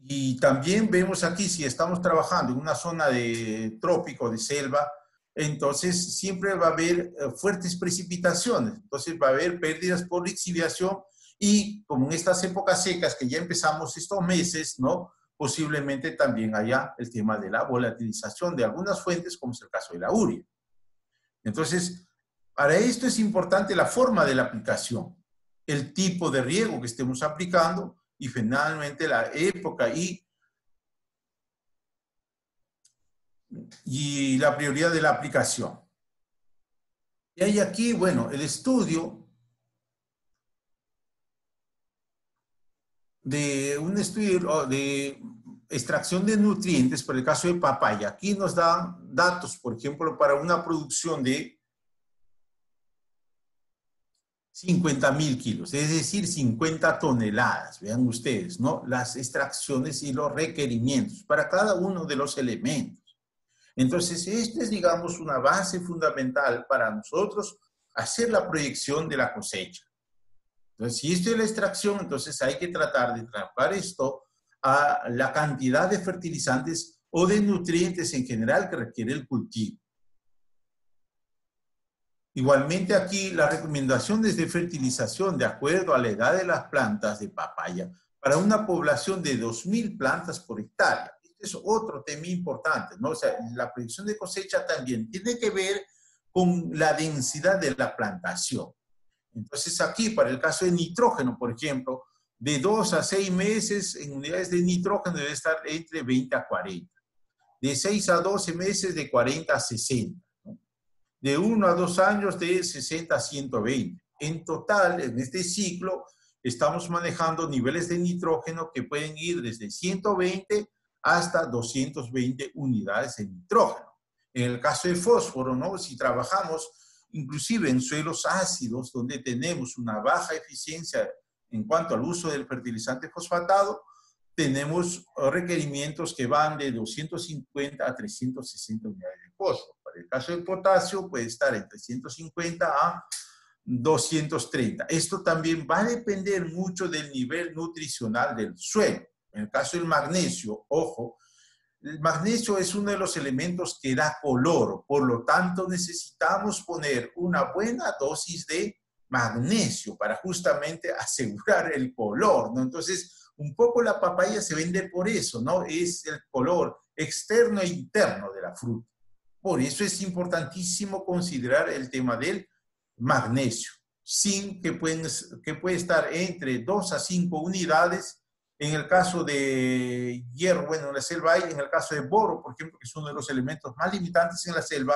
Y también vemos aquí, si estamos trabajando en una zona de trópico, de selva, entonces siempre va a haber fuertes precipitaciones, entonces va a haber pérdidas por lixiviación, y como en estas épocas secas que ya empezamos estos meses, ¿no?, posiblemente también haya el tema de la volatilización de algunas fuentes, como es el caso de la urea. Entonces, para esto es importante la forma de la aplicación, el tipo de riego que estemos aplicando y finalmente la época y la prioridad de la aplicación. Y hay aquí, bueno, el estudio de un estudio de extracción de nutrientes, por el caso de papaya. Aquí nos dan datos, por ejemplo, para una producción de 50.000 kilos, es decir, 50 toneladas. Vean ustedes, ¿no?, las extracciones y los requerimientos para cada uno de los elementos. Entonces, esta es, digamos, una base fundamental para nosotros hacer la proyección de la cosecha. Entonces, si esto es la extracción, entonces hay que tratar de trasladar esto a la cantidad de fertilizantes o de nutrientes en general que requiere el cultivo. Igualmente aquí las recomendaciones de fertilización de acuerdo a la edad de las plantas de papaya para una población de 2.000 plantas por hectárea. Este es otro tema importante, ¿no? O sea, la predicción de cosecha también tiene que ver con la densidad de la plantación. Entonces aquí, para el caso de nitrógeno, por ejemplo, de 2 a 6 meses en unidades de nitrógeno debe estar entre 20 a 40. De 6 a 12 meses de 40 a 60. ¿No? De 1 a 2 años de 60 a 120. En total, en este ciclo, estamos manejando niveles de nitrógeno que pueden ir desde 120 hasta 220 unidades de nitrógeno. En el caso de fósforo, ¿no?, si trabajamos inclusive en suelos ácidos donde tenemos una baja eficiencia en cuanto al uso del fertilizante fosfatado, tenemos requerimientos que van de 250 a 360 unidades de fósforo. Para el caso del potasio puede estar entre 150 a 230. Esto también va a depender mucho del nivel nutricional del suelo. En el caso del magnesio, ojo, el magnesio es uno de los elementos que da color, por lo tanto necesitamos poner una buena dosis de magnesio para justamente asegurar el color, ¿no? Entonces, un poco la papaya se vende por eso, ¿no? Es el color externo e interno de la fruta. Por eso es importantísimo considerar el tema del magnesio, zinc que puede estar entre 2 a 5 unidades En el caso de hierro, bueno, en la selva hay, en el caso de boro, por ejemplo, que es uno de los elementos más limitantes en la selva,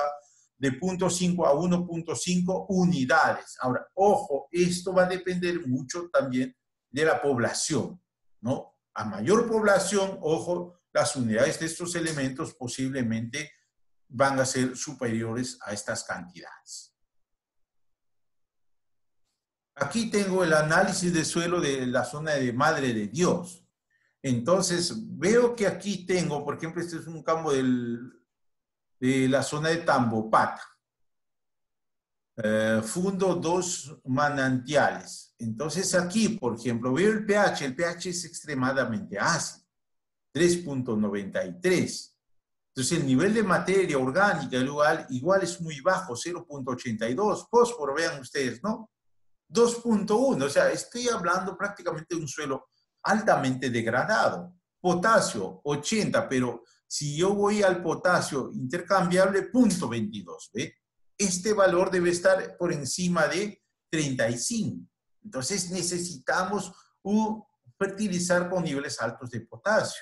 de 0.5 a 1.5 unidades. Ahora, ojo, esto va a depender mucho también de la población, ¿no? A mayor población, ojo, las unidades de estos elementos posiblemente van a ser superiores a estas cantidades. Aquí tengo el análisis de suelo de la zona de Madre de Dios. Entonces, veo que aquí tengo, por ejemplo, este es un campo de la zona de Tambopata. Fundo 2 manantiales. Entonces, aquí, por ejemplo, veo el pH es extremadamente ácido, 3.93. Entonces, el nivel de materia orgánica igual es muy bajo, 0.82. Fósforo, vean ustedes, ¿no? 2.1, o sea, estoy hablando prácticamente de un suelo altamente degradado. Potasio, 80, pero si yo voy al potasio intercambiable, 0.22, ¿ve? Este valor debe estar por encima de 35. Entonces necesitamos fertilizar con niveles altos de potasio.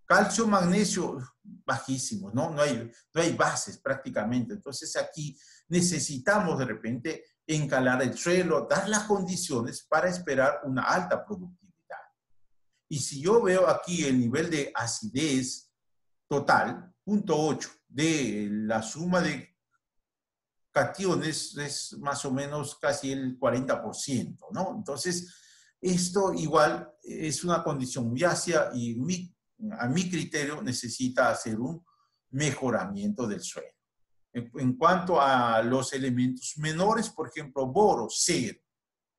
Calcio, magnesio, bajísimos, ¿no? No hay bases prácticamente. Entonces aquí necesitamos de repente encalar el suelo, dar las condiciones para esperar una alta productividad. Y si yo veo aquí el nivel de acidez total, 0.8, de la suma de cationes es más o menos casi el 40%, ¿no? Entonces, esto igual es una condición muy ácida y a mi criterio necesita hacer un mejoramiento del suelo. En cuanto a los elementos menores, por ejemplo, boro, 0.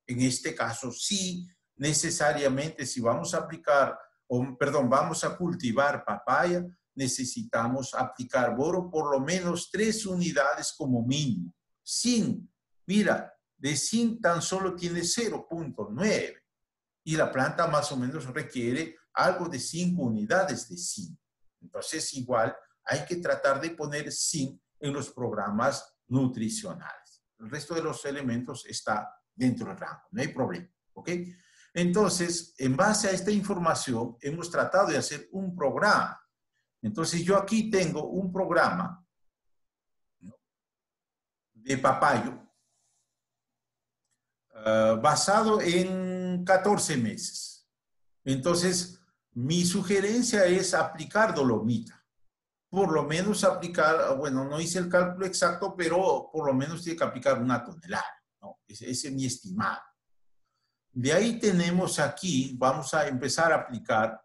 En este caso, sí, necesariamente si vamos a aplicar, vamos a cultivar papaya, necesitamos aplicar boro por lo menos 3 unidades como mínimo. Zinc, mira, de zinc tan solo tiene 0.9 y la planta más o menos requiere algo de 5 unidades de zinc. Entonces, igual hay que tratar de poner zinc en los programas nutricionales. El resto de los elementos está dentro del rango, no hay problema, ¿ok? Entonces, en base a esta información, hemos tratado de hacer un programa. Entonces, yo aquí tengo un programa de papayo basado en 14 meses. Entonces, mi sugerencia es aplicar dolomita. Por lo menos aplicar, bueno, no hice el cálculo exacto, pero por lo menos tiene que aplicar 1 tonelada, ¿no? Ese es mi estimado. De ahí tenemos aquí, vamos a empezar a aplicar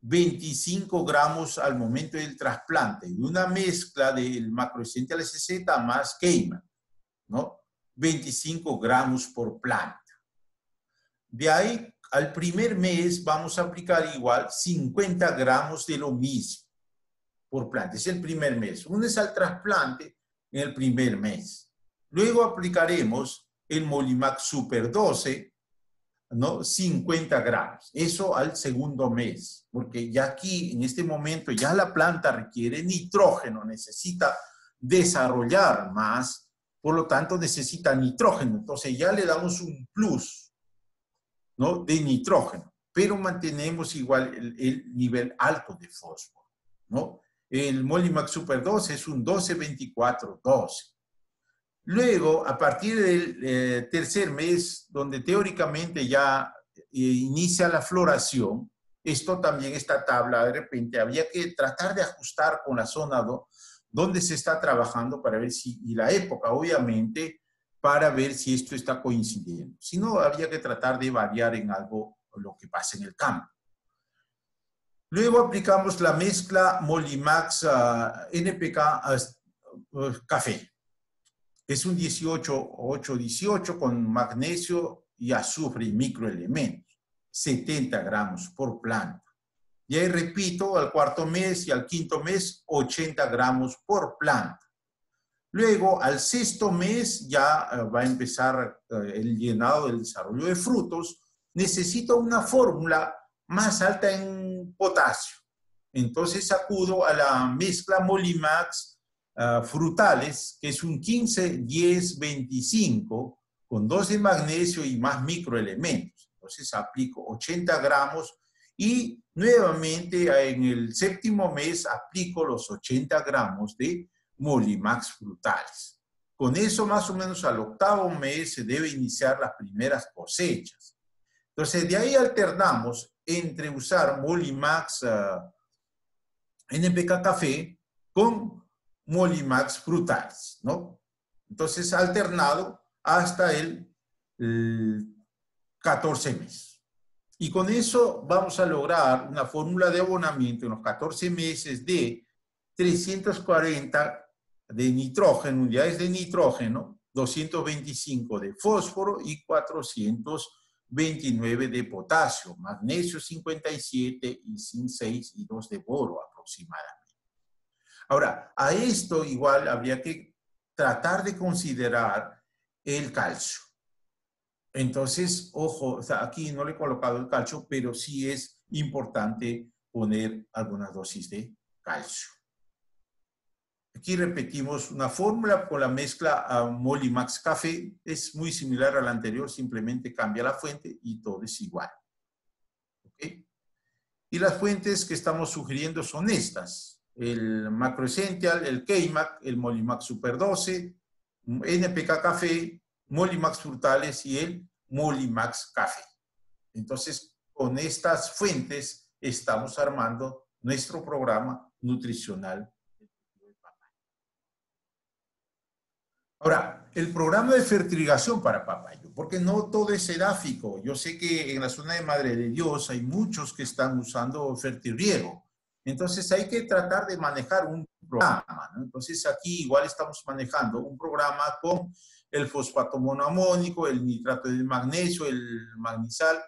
25 gramos al momento del trasplante, de una mezcla del Macroessential SZ más Cayman, ¿no? 25 gramos por planta. De ahí al primer mes vamos a aplicar igual 50 gramos de lo mismo por planta. Es el primer mes. Uno es al trasplante en el primer mes. Luego aplicaremos el Molimax Super 12, ¿no? 50 gramos. Eso al segundo mes, porque ya aquí, en este momento, ya la planta requiere nitrógeno, necesita desarrollar más, por lo tanto necesita nitrógeno. Entonces ya le damos un plus, ¿no? De nitrógeno, pero mantenemos igual el nivel alto de fósforo, ¿no? El Molimax Super 12 es un 12-24-12. Luego, a partir del tercer mes, donde teóricamente ya inicia la floración, esto también, esta tabla, de repente había que tratar de ajustar con la zona donde se está trabajando para ver si, y la época, obviamente, para ver si esto está coincidiendo. Si no, había que tratar de variar en algo lo que pasa en el campo. Luego aplicamos la mezcla Molimax NPK café. Es un 18-8-18 con magnesio y azufre y microelementos. 70 gramos por planta. Y ahí repito, al cuarto mes y al quinto mes, 80 gramos por planta. Luego, al sexto mes, ya va a empezar el llenado del desarrollo de frutos. Necesito una fórmula más alta en potasio. Entonces acudo a la mezcla Molimax frutales, que es un 15-10-25, con 2 de magnesio y más microelementos. Entonces aplico 80 gramos y nuevamente en el séptimo mes aplico los 80 gramos de Molimax frutales. Con eso más o menos al octavo mes se debe iniciar las primeras cosechas. Entonces de ahí alternamos entre usar Molimax NPK Café con Molimax frutales, ¿no? Entonces alternado hasta el 14 meses. Y con eso vamos a lograr una fórmula de abonamiento en los 14 meses de 340 de nitrógeno, unidades de nitrógeno, 225 de fósforo y 429 de potasio, magnesio 57 y zinc 6 y 2 de boro aproximadamente. Ahora, a esto igual habría que tratar de considerar el calcio. Entonces, ojo, o sea, aquí no le he colocado el calcio, pero sí es importante poner algunas dosis de calcio. Aquí repetimos una fórmula con la mezcla Molimax Café. Es muy similar a la anterior, simplemente cambia la fuente y todo es igual. ¿Okay? Y las fuentes que estamos sugiriendo son estas. El Macro Essential, el K-Mac, el Molimax Super 12, NPK Café, Molimax Frutales y el Molimax Café. Entonces, con estas fuentes estamos armando nuestro programa nutricional. Ahora, el programa de fertilización para papayo, porque no todo es edáfico. Yo sé que en la zona de Madre de Dios hay muchos que están usando fertirriego. Entonces hay que tratar de manejar un programa, ¿no? Entonces aquí igual estamos manejando un programa con el fosfato monoamónico, el nitrato de magnesio, el magnesal,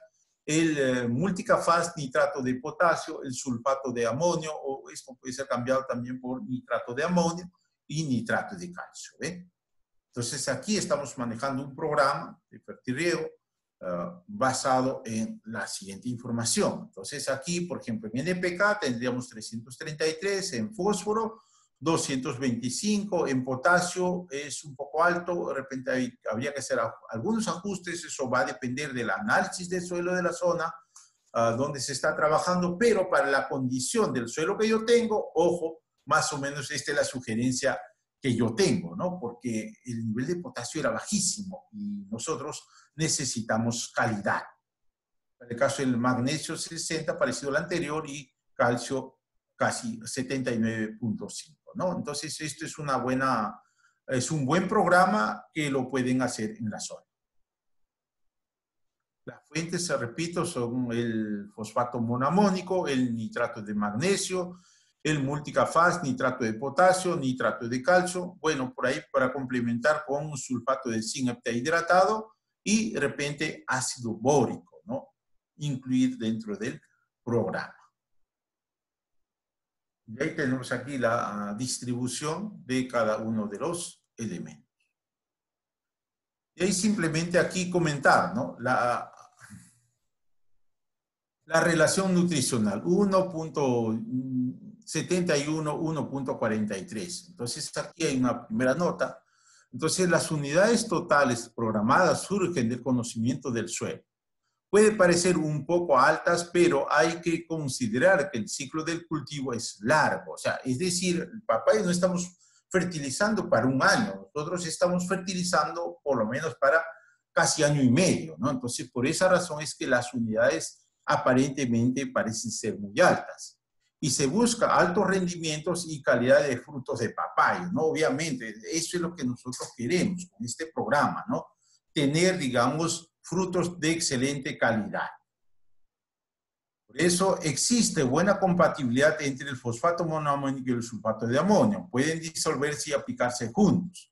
el multicafaz, nitrato de potasio, el sulfato de amonio, o esto puede ser cambiado también por nitrato de amonio y nitrato de calcio, ¿eh? Entonces aquí estamos manejando un programa de fertirriego basado en la siguiente información. Entonces aquí, por ejemplo, en NPK tendríamos 333, en fósforo 225, en potasio es un poco alto, de repente habría que hacer algunos ajustes, eso va a depender del análisis del suelo de la zona donde se está trabajando, pero para la condición del suelo que yo tengo, ojo, más o menos esta es la sugerencia que yo tengo, ¿no? Porque el nivel de potasio era bajísimo y nosotros necesitamos calidad. En el caso del magnesio 60, parecido al anterior, y calcio casi 79.5, ¿no? Entonces, esto es un buen programa que lo pueden hacer en la zona. Las fuentes, se repito, son el fosfato monoamónico, el nitrato de magnesio, el multicafaz, nitrato de potasio, nitrato de calcio, bueno, por ahí para complementar con un sulfato de zinc heptahidratado y de repente ácido bórico, ¿no? Incluir dentro del programa. Y ahí tenemos aquí la distribución de cada uno de los elementos. Y ahí simplemente aquí comentar, ¿no? La relación nutricional, 1.71, 1.43. Entonces aquí hay una primera nota. Entonces las unidades totales programadas surgen del conocimiento del suelo. Puede parecer un poco altas, pero hay que considerar que el ciclo del cultivo es largo. O sea, es decir, el papayo no estamos fertilizando para un año, nosotros estamos fertilizando por lo menos para casi año y medio, ¿no? Entonces, por esa razón es que las unidades aparentemente parecen ser muy altas. Y se busca altos rendimientos y calidad de frutos de papayo, ¿no? Obviamente, eso es lo que nosotros queremos con este programa, ¿no? Tener, digamos, frutos de excelente calidad. Por eso existe buena compatibilidad entre el fosfato monoamónico y el sulfato de amonio. Pueden disolverse y aplicarse juntos.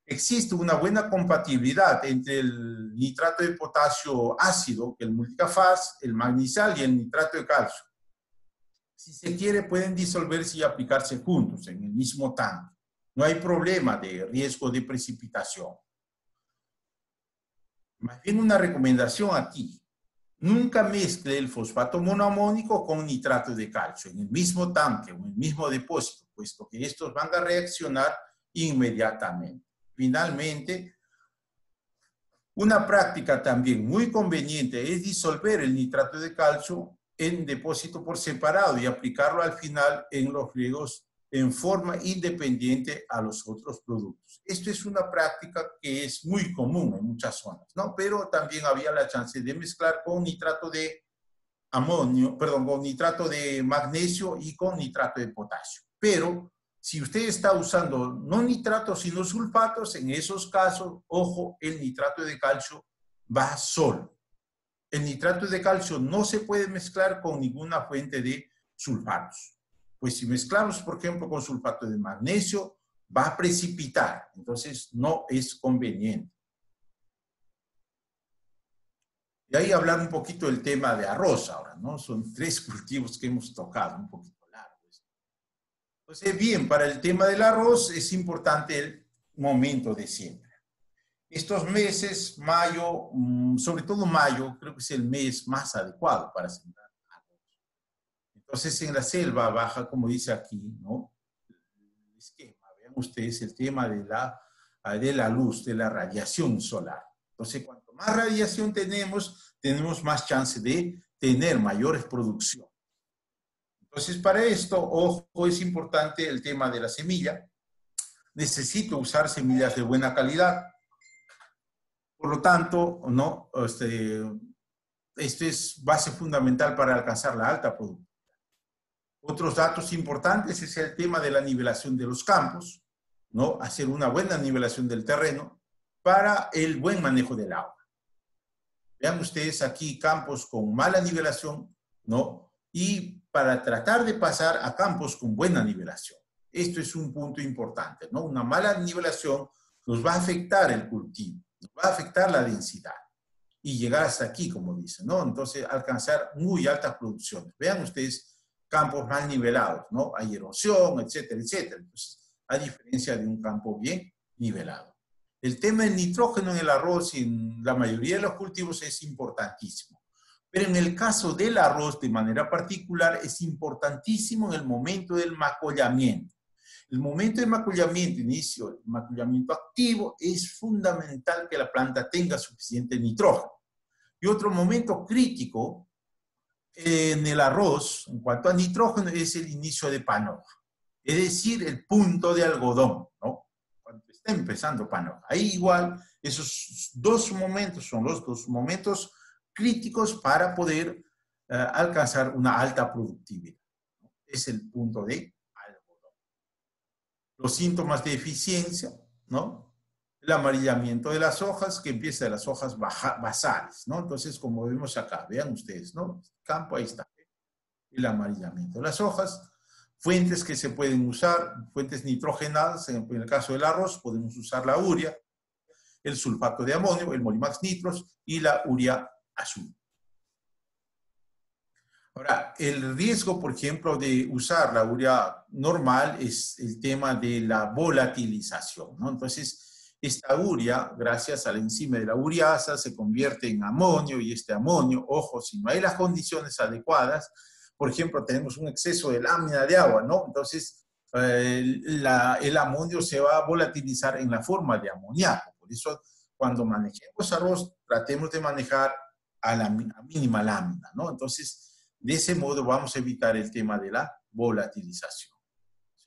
Existe una buena compatibilidad entre el nitrato de potasio ácido, el multicafaz, el magnesal y el nitrato de calcio. Si se quiere, pueden disolverse y aplicarse juntos en el mismo tanque. No hay problema de riesgo de precipitación. Más bien una recomendación aquí. Nunca mezcle el fosfato monoamónico con nitrato de calcio en el mismo tanque o en el mismo depósito, puesto que estos van a reaccionar inmediatamente. Finalmente, una práctica también muy conveniente es disolver el nitrato de calcio en depósito por separado y aplicarlo al final en los riegos en forma independiente a los otros productos. Esto es una práctica que es muy común en muchas zonas, ¿no? Pero también había la chance de mezclar con nitrato de amonio, perdón, con nitrato de magnesio y con nitrato de potasio. Pero si usted está usando no nitratos sino sulfatos, en esos casos, ojo, el nitrato de calcio va solo. El nitrato de calcio no se puede mezclar con ninguna fuente de sulfatos. Pues si mezclamos, por ejemplo, con sulfato de magnesio, va a precipitar. Entonces, no es conveniente. Y ahí hablar un poquito del tema de arroz ahora, ¿no? Son 3 cultivos que hemos tocado, un poquito largos. Entonces, bien, para el tema del arroz es importante el momento de siembra. Estos meses, mayo, sobre todo mayo, creo que es el mes más adecuado para sembrar arroz. Entonces, en la selva baja, como dice aquí, ¿no? El esquema, vean ustedes el tema de la luz, de la radiación solar. Entonces, cuanto más radiación tenemos más chance de tener mayores producciones. Entonces, para esto, ojo, es importante el tema de la semilla. Necesito usar semillas de buena calidad. Por lo tanto, ¿no? Esto es base fundamental para alcanzar la alta productividad. Otros datos importantes es el tema de la nivelación de los campos, ¿no? Hacer una buena nivelación del terreno para el buen manejo del agua. Vean ustedes aquí campos con mala nivelación, ¿no? Y para tratar de pasar a campos con buena nivelación. Esto es un punto importante, ¿no? Una mala nivelación nos va a afectar el cultivo, nos va a afectar la densidad y llegar hasta aquí, como dicen, ¿no? Entonces, alcanzar muy altas producciones. Vean ustedes campos mal nivelados, ¿no? Hay erosión, etcétera, etcétera. Entonces, a diferencia de un campo bien nivelado. El tema del nitrógeno en el arroz y en la mayoría de los cultivos es importantísimo. Pero en el caso del arroz, de manera particular, es importantísimo en el momento del macollamiento. El momento de macollamiento, inicio del macollamiento activo, es fundamental que la planta tenga suficiente nitrógeno. Y otro momento crítico en el arroz, en cuanto a nitrógeno, es el inicio de panoja. Es decir, el punto de algodón, ¿no? Cuando está empezando panoja. Ahí igual, esos 2 momentos son los 2 momentos críticos para poder alcanzar una alta productividad. Es el punto de algodón. Los síntomas de eficiencia, ¿no? El amarillamiento de las hojas, que empieza de las hojas basales, ¿no? Entonces, como vemos acá, vean ustedes, ¿no? Campo, ahí está. El amarillamiento de las hojas. Fuentes que se pueden usar, fuentes nitrogenadas, en el caso del arroz, podemos usar la urea, el sulfato de amonio, el Molimax nitros y la urea azul. Ahora, el riesgo, por ejemplo, de usar la urea normal es el tema de la volatilización, ¿no? Entonces, esta urea, gracias a la enzima de la ureasa, se convierte en amonio y este amonio, ojo, si no hay las condiciones adecuadas, por ejemplo, tenemos un exceso de lámina de agua, ¿no? Entonces, el amonio se va a volatilizar en la forma de amoníaco. Por eso, cuando manejemos arroz, tratemos de manejar a mínima lámina, ¿no? Entonces, de ese modo vamos a evitar el tema de la volatilización.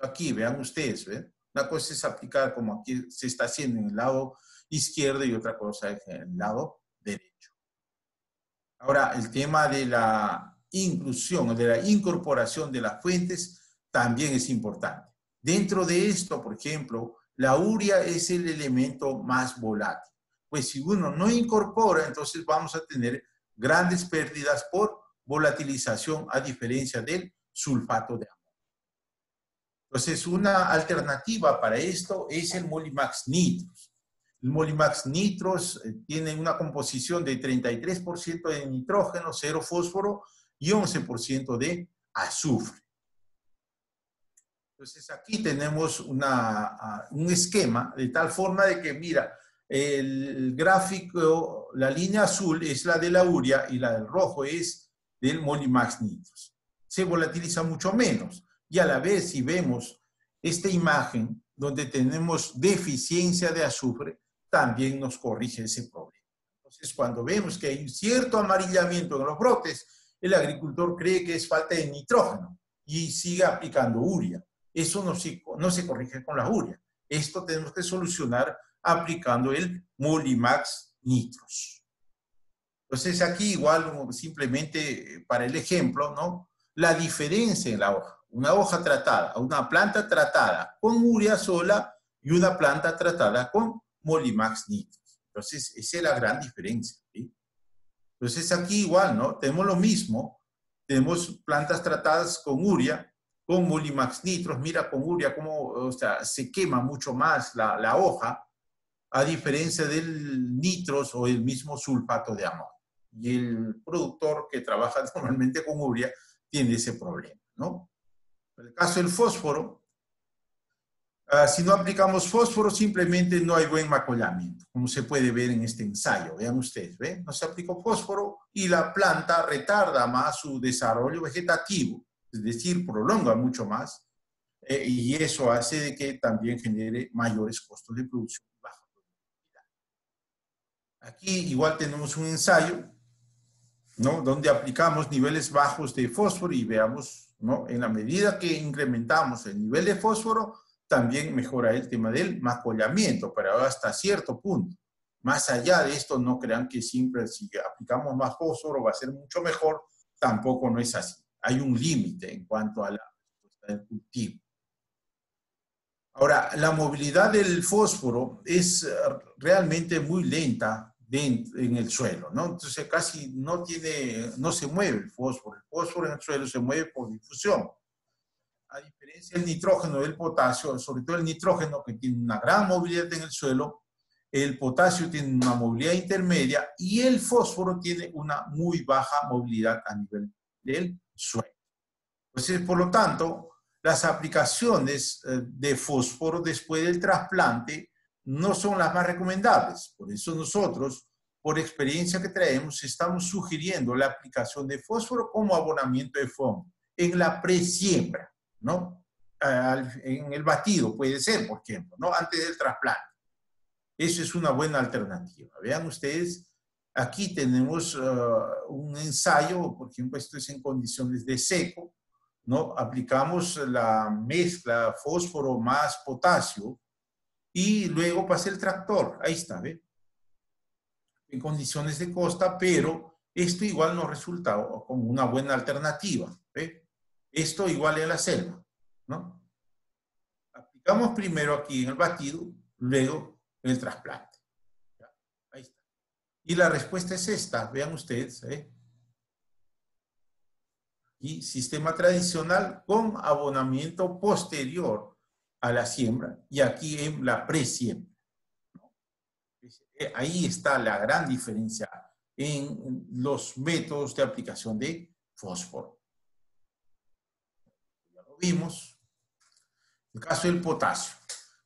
Aquí, vean ustedes, ¿ven? Una cosa es aplicar como aquí se está haciendo en el lado izquierdo y otra cosa es en el lado derecho. Ahora, el tema de la inclusión, de la incorporación de las fuentes también es importante. Dentro de esto, por ejemplo, la urea es el elemento más volátil. Pues si uno no incorpora, entonces vamos a tener grandes pérdidas por volatilización a diferencia del sulfato de amonio. Entonces, una alternativa para esto es el Molimax nitros. El Molimax nitros tiene una composición de 33% de nitrógeno, 0 fósforo y 11% de azufre. Entonces, aquí tenemos un esquema de tal forma de que, mira, el gráfico, la línea azul es la de la urea y la del rojo es del Molimax nitros. Se volatiliza mucho menos. Y a la vez, si vemos esta imagen donde tenemos deficiencia de azufre, también nos corrige ese problema. Entonces, cuando vemos que hay un cierto amarillamiento en los brotes, el agricultor cree que es falta de nitrógeno y sigue aplicando urea. Eso no se corrige con la urea. Esto tenemos que solucionar aplicando el Molimax Nitros. Entonces aquí igual simplemente para el ejemplo, ¿no? La diferencia en la hoja. Una hoja tratada, una planta tratada con urea sola y una planta tratada con Molimax Nitros. Entonces esa es la gran diferencia, ¿sí? Entonces aquí igual, ¿no? Tenemos lo mismo. Tenemos plantas tratadas con urea, con Molimax Nitros. Mira con urea cómo, o sea, se quema mucho más la hoja, a diferencia del nitros o el mismo sulfato de amonio. Y el productor que trabaja normalmente con urea tiene ese problema, ¿no? En el caso del fósforo, si no aplicamos fósforo, simplemente no hay buen macollamiento, como se puede ver en este ensayo. Vean ustedes, ¿ven? No se aplicó fósforo y la planta retarda más su desarrollo vegetativo, es decir, prolonga mucho más, y eso hace de que también genere mayores costos de producción. Aquí igual tenemos un ensayo, ¿no? Donde aplicamos niveles bajos de fósforo y veamos, ¿no? En la medida que incrementamos el nivel de fósforo, también mejora el tema del macollamiento, pero hasta cierto punto. Más allá de esto, no crean que siempre si aplicamos más fósforo va a ser mucho mejor, tampoco no es así. Hay un límite en cuanto a la respuesta del cultivo. Ahora, la movilidad del fósforo es realmente muy lenta en el suelo, ¿no? Entonces casi no se mueve el fósforo. El fósforo en el suelo se mueve por difusión. A diferencia del nitrógeno y del potasio, sobre todo el nitrógeno que tiene una gran movilidad en el suelo, el potasio tiene una movilidad intermedia y el fósforo tiene una muy baja movilidad a nivel del suelo. Entonces, por lo tanto, las aplicaciones de fósforo después del trasplante no son las más recomendables. Por eso nosotros, por experiencia que traemos, estamos sugiriendo la aplicación de fósforo como abonamiento de fondo en la presiembra, ¿no? En el batido puede ser, por ejemplo, ¿no? Antes del trasplante. Eso es una buena alternativa. Vean ustedes, aquí tenemos un ensayo, por ejemplo, esto es en condiciones de seco, ¿no? Aplicamos la mezcla fósforo más potasio y luego pasa el tractor. Ahí está, ¿ve? En condiciones de costa, pero esto igual nos resulta como una buena alternativa, ¿ve? Esto igual en la selva, ¿no? Aplicamos primero aquí en el batido, luego en el trasplante. ¿Ya? Ahí está. Y la respuesta es esta, vean ustedes, ¿eh? Y sistema tradicional con abonamiento posterior a la siembra y aquí en la presiembra. Ahí está la gran diferencia en los métodos de aplicación de fósforo. Ya lo vimos. El caso del potasio.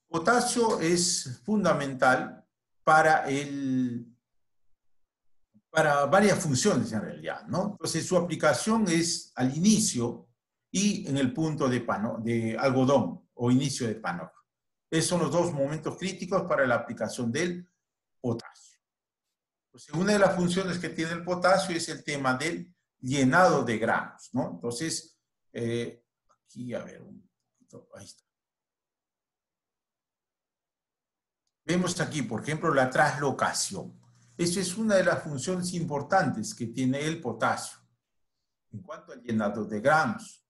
Potasio es fundamental para varias funciones en realidad, ¿no? Entonces su aplicación es al inicio y en el punto de algodón o inicio de panoja. Esos son los dos momentos críticos para la aplicación del potasio. Entonces, una de las funciones que tiene el potasio es el tema del llenado de granos, ¿no? Entonces, aquí, a ver, un poquito, ahí está. Vemos aquí, por ejemplo, la traslocación. Eso es una de las funciones importantes que tiene el potasio en cuanto al llenado de granos.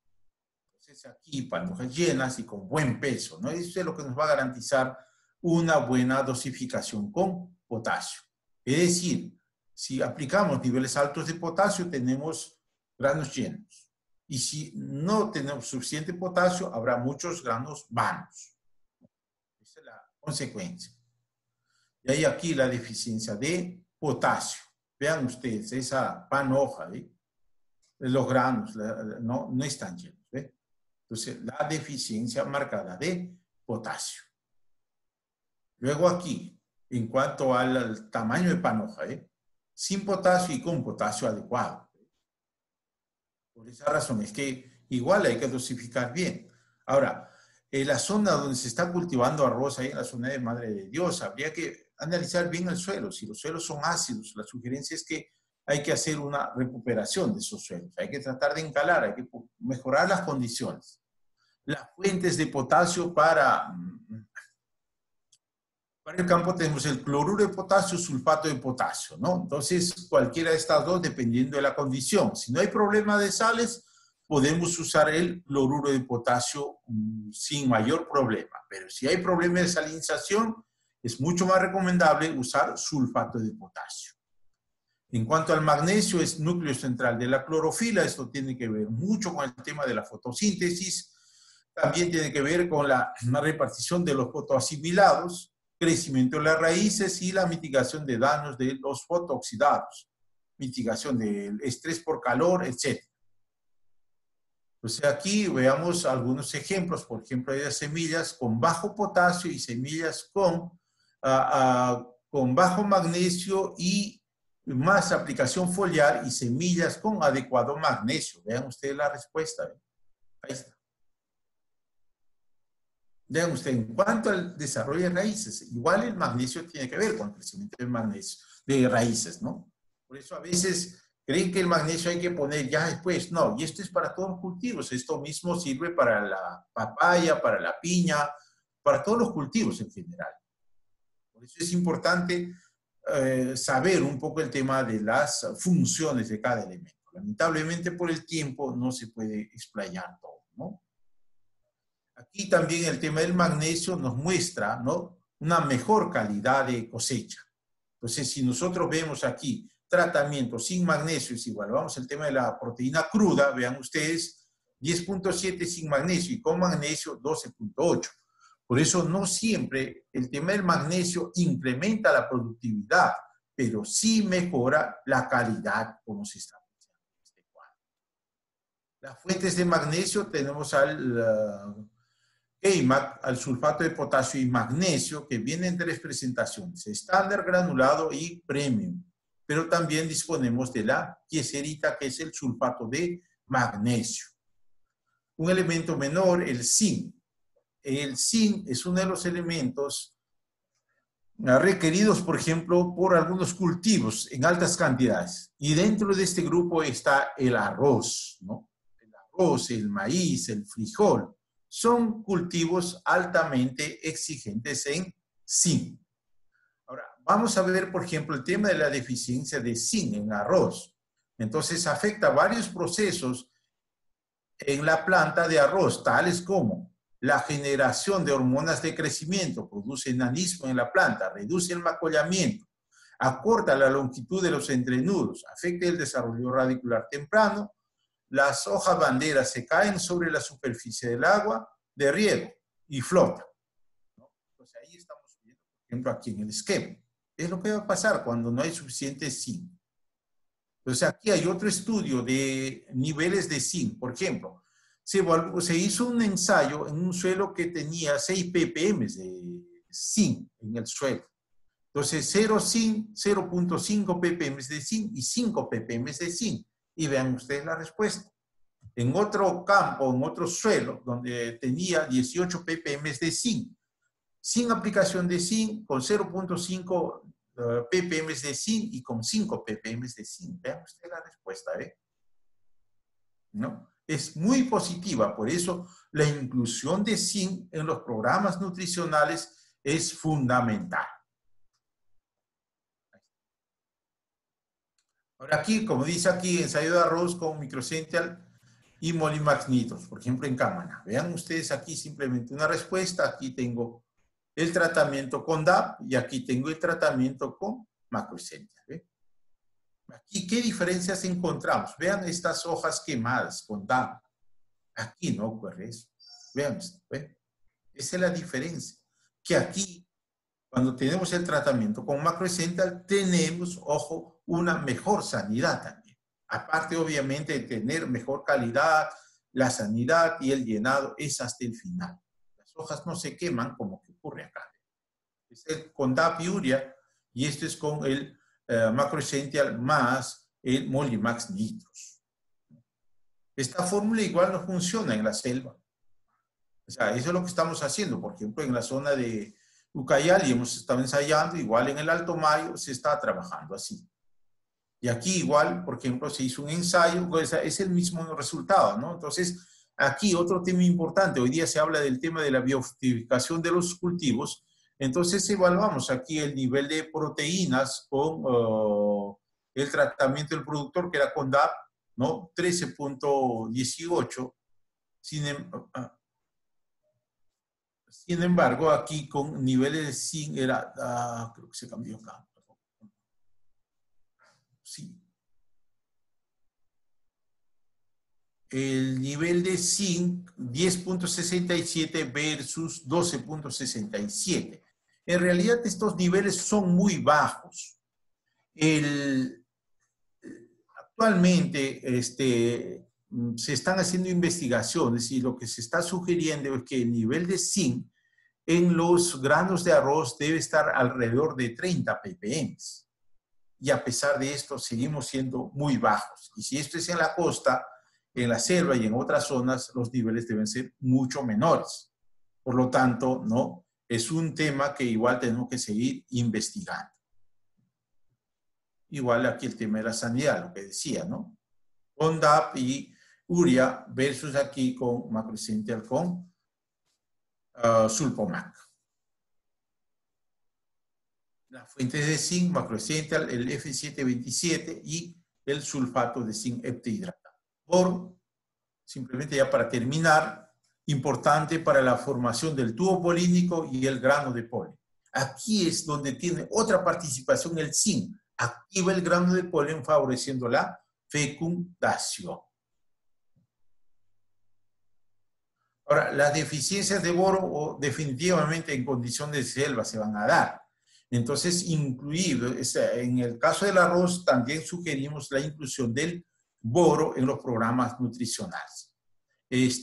Entonces aquí, panojas llenas y con buen peso, ¿no? Eso es lo que nos va a garantizar una buena dosificación con potasio. Es decir, si aplicamos niveles altos de potasio, tenemos granos llenos. Y si no tenemos suficiente potasio, habrá muchos granos vanos. Esa es la consecuencia. Y hay aquí la deficiencia de potasio. Vean ustedes, esa panoja, ¿eh? Los granos no están llenos, ¿eh? Entonces, la deficiencia marcada de potasio. Luego aquí, en cuanto al tamaño de panoja, ¿eh? Sin potasio y con potasio adecuado. Por esa razón es que igual hay que dosificar bien. Ahora, en la zona donde se está cultivando arroz, ahí en la zona de Madre de Dios, habría que analizar bien el suelo. Si los suelos son ácidos, la sugerencia es que hay que hacer una recuperación de esos suelos, hay que tratar de encalar, hay que mejorar las condiciones. Las fuentes de potasio para el campo tenemos el cloruro de potasio, sulfato de potasio, ¿no? Entonces, cualquiera de estas dos, dependiendo de la condición. Si no hay problema de sales, podemos usar el cloruro de potasio sin mayor problema. Pero si hay problema de salinización, es mucho más recomendable usar sulfato de potasio. En cuanto al magnesio, es núcleo central de la clorofila. Esto tiene que ver mucho con el tema de la fotosíntesis. También tiene que ver con la repartición de los fotoasimilados, crecimiento de las raíces y la mitigación de daños de los fotooxidados, mitigación del estrés por calor, etc. Entonces aquí veamos algunos ejemplos. Por ejemplo, hay semillas con bajo potasio y semillas con bajo magnesio y más aplicación foliar y semillas con adecuado magnesio. Vean ustedes la respuesta. Ahí está. Vean ustedes, en cuanto al desarrollo de raíces, igual el magnesio tiene que ver con el crecimiento del magnesio, de raíces, ¿no? Por eso a veces creen que el magnesio hay que poner ya después. No, y esto es para todos los cultivos. Esto mismo sirve para la papaya, para la piña, para todos los cultivos en general. Por eso es importante saber un poco el tema de las funciones de cada elemento. Lamentablemente por el tiempo no se puede explayar todo, ¿no? Aquí también el tema del magnesio nos muestra, ¿no?, una mejor calidad de cosecha. Entonces, si nosotros vemos aquí tratamiento sin magnesio es igual, vamos al tema de la proteína cruda, vean ustedes, 10.7 sin magnesio y con magnesio 12.8. Por eso no siempre el tema del magnesio incrementa la productividad, pero sí mejora la calidad, como se está diciendo en este cuadro. Las fuentes de magnesio tenemos al KMAG, al sulfato de potasio y magnesio, que vienen en tres presentaciones, estándar, granulado y premium. Pero también disponemos de la kieserita, que es el sulfato de magnesio. Un elemento menor, el zinc. El zinc es uno de los elementos requeridos, por ejemplo, por algunos cultivos en altas cantidades. Y dentro de este grupo está el arroz, ¿no? El arroz, el maíz, el frijol. Son cultivos altamente exigentes en zinc. Ahora, vamos a ver, por ejemplo, el tema de la deficiencia de zinc en arroz. Entonces, afecta varios procesos en la planta de arroz, tales como la generación de hormonas de crecimiento, produce enanismo en la planta, reduce el macollamiento, acorta la longitud de los entrenudos, afecta el desarrollo radicular temprano, las hojas banderas se caen sobre la superficie del agua de riego y flotan, ¿no? Entonces ahí estamos viendo, por ejemplo, aquí en el esquema. Es lo que va a pasar cuando no hay suficiente zinc. Entonces aquí hay otro estudio de niveles de zinc. Por ejemplo, se hizo un ensayo en un suelo que tenía 6 ppm de zinc en el suelo. Entonces 0 zinc, 0.5 ppm de zinc y 5 ppm de zinc. Y vean ustedes la respuesta. En otro campo, en otro suelo, donde tenía 18 ppm de zinc, sin aplicación de zinc, con 0.5 ppm de zinc y con 5 ppm de zinc. Vean ustedes la respuesta, ¿eh? ¿No? Es muy positiva, por eso la inclusión de zinc en los programas nutricionales es fundamental. Ahora aquí, como dice aquí, ensayo de arroz con microcential y Molimax nitros, por ejemplo en Cámara. Vean ustedes aquí simplemente una respuesta. Aquí tengo el tratamiento con DAP y aquí tengo el tratamiento con macrocential. ¿Ve? Aquí, ¿qué diferencias encontramos? Vean estas hojas quemadas con DAP. Aquí no ocurre eso. Vean esto, ¿ve? Esa es la diferencia. Que aquí, cuando tenemos el tratamiento con macrocential, tenemos, ojo, una mejor sanidad también. Aparte, obviamente, de tener mejor calidad, la sanidad y el llenado es hasta el final. Las hojas no se queman como que ocurre acá. Es con DAP y urea, y esto es con el macrocential más el Molimax nitros. Esta fórmula igual no funciona en la selva. O sea, eso es lo que estamos haciendo. Por ejemplo, en la zona de Ucayali hemos estado ensayando, igual en el Alto Mayo se está trabajando así. Y aquí igual, por ejemplo, se hizo un ensayo, pues es el mismo resultado, ¿no? Entonces, aquí otro tema importante, hoy día se habla del tema de la biofortificación de los cultivos, entonces evaluamos aquí el nivel de proteínas con el tratamiento del productor, que era con DAP, ¿no? 13.18. Sin embargo, aquí con niveles de zinc era, creo que se cambió acá. Sí. El nivel de zinc 10.67 versus 12.67. En realidad estos niveles son muy bajos. Actualmente se están haciendo investigaciones y lo que se está sugiriendo es que el nivel de zinc en los granos de arroz debe estar alrededor de 30 ppm. Y a pesar de esto, seguimos siendo muy bajos. Y si esto es en la costa, en la selva y en otras zonas, los niveles deben ser mucho menores. Por lo tanto, ¿no? Es un tema que igual tenemos que seguir investigando. Igual aquí el tema de la sanidad, lo que decía, ¿no? Con DAP y urea versus aquí con Macroessential con Sulpomac. Las fuentes de zinc, Macroessential, el F727 y el sulfato de zinc heptahidratado. Boro, simplemente ya para terminar, importante para la formación del tubo polínico y el grano de polen. Aquí es donde tiene otra participación el zinc. Activa el grano de polen favoreciendo la fecundación. Ahora, las deficiencias de boro definitivamente en condición de selva se van a dar. Entonces, incluido, en el caso del arroz, también sugerimos la inclusión del boro en los programas nutricionales.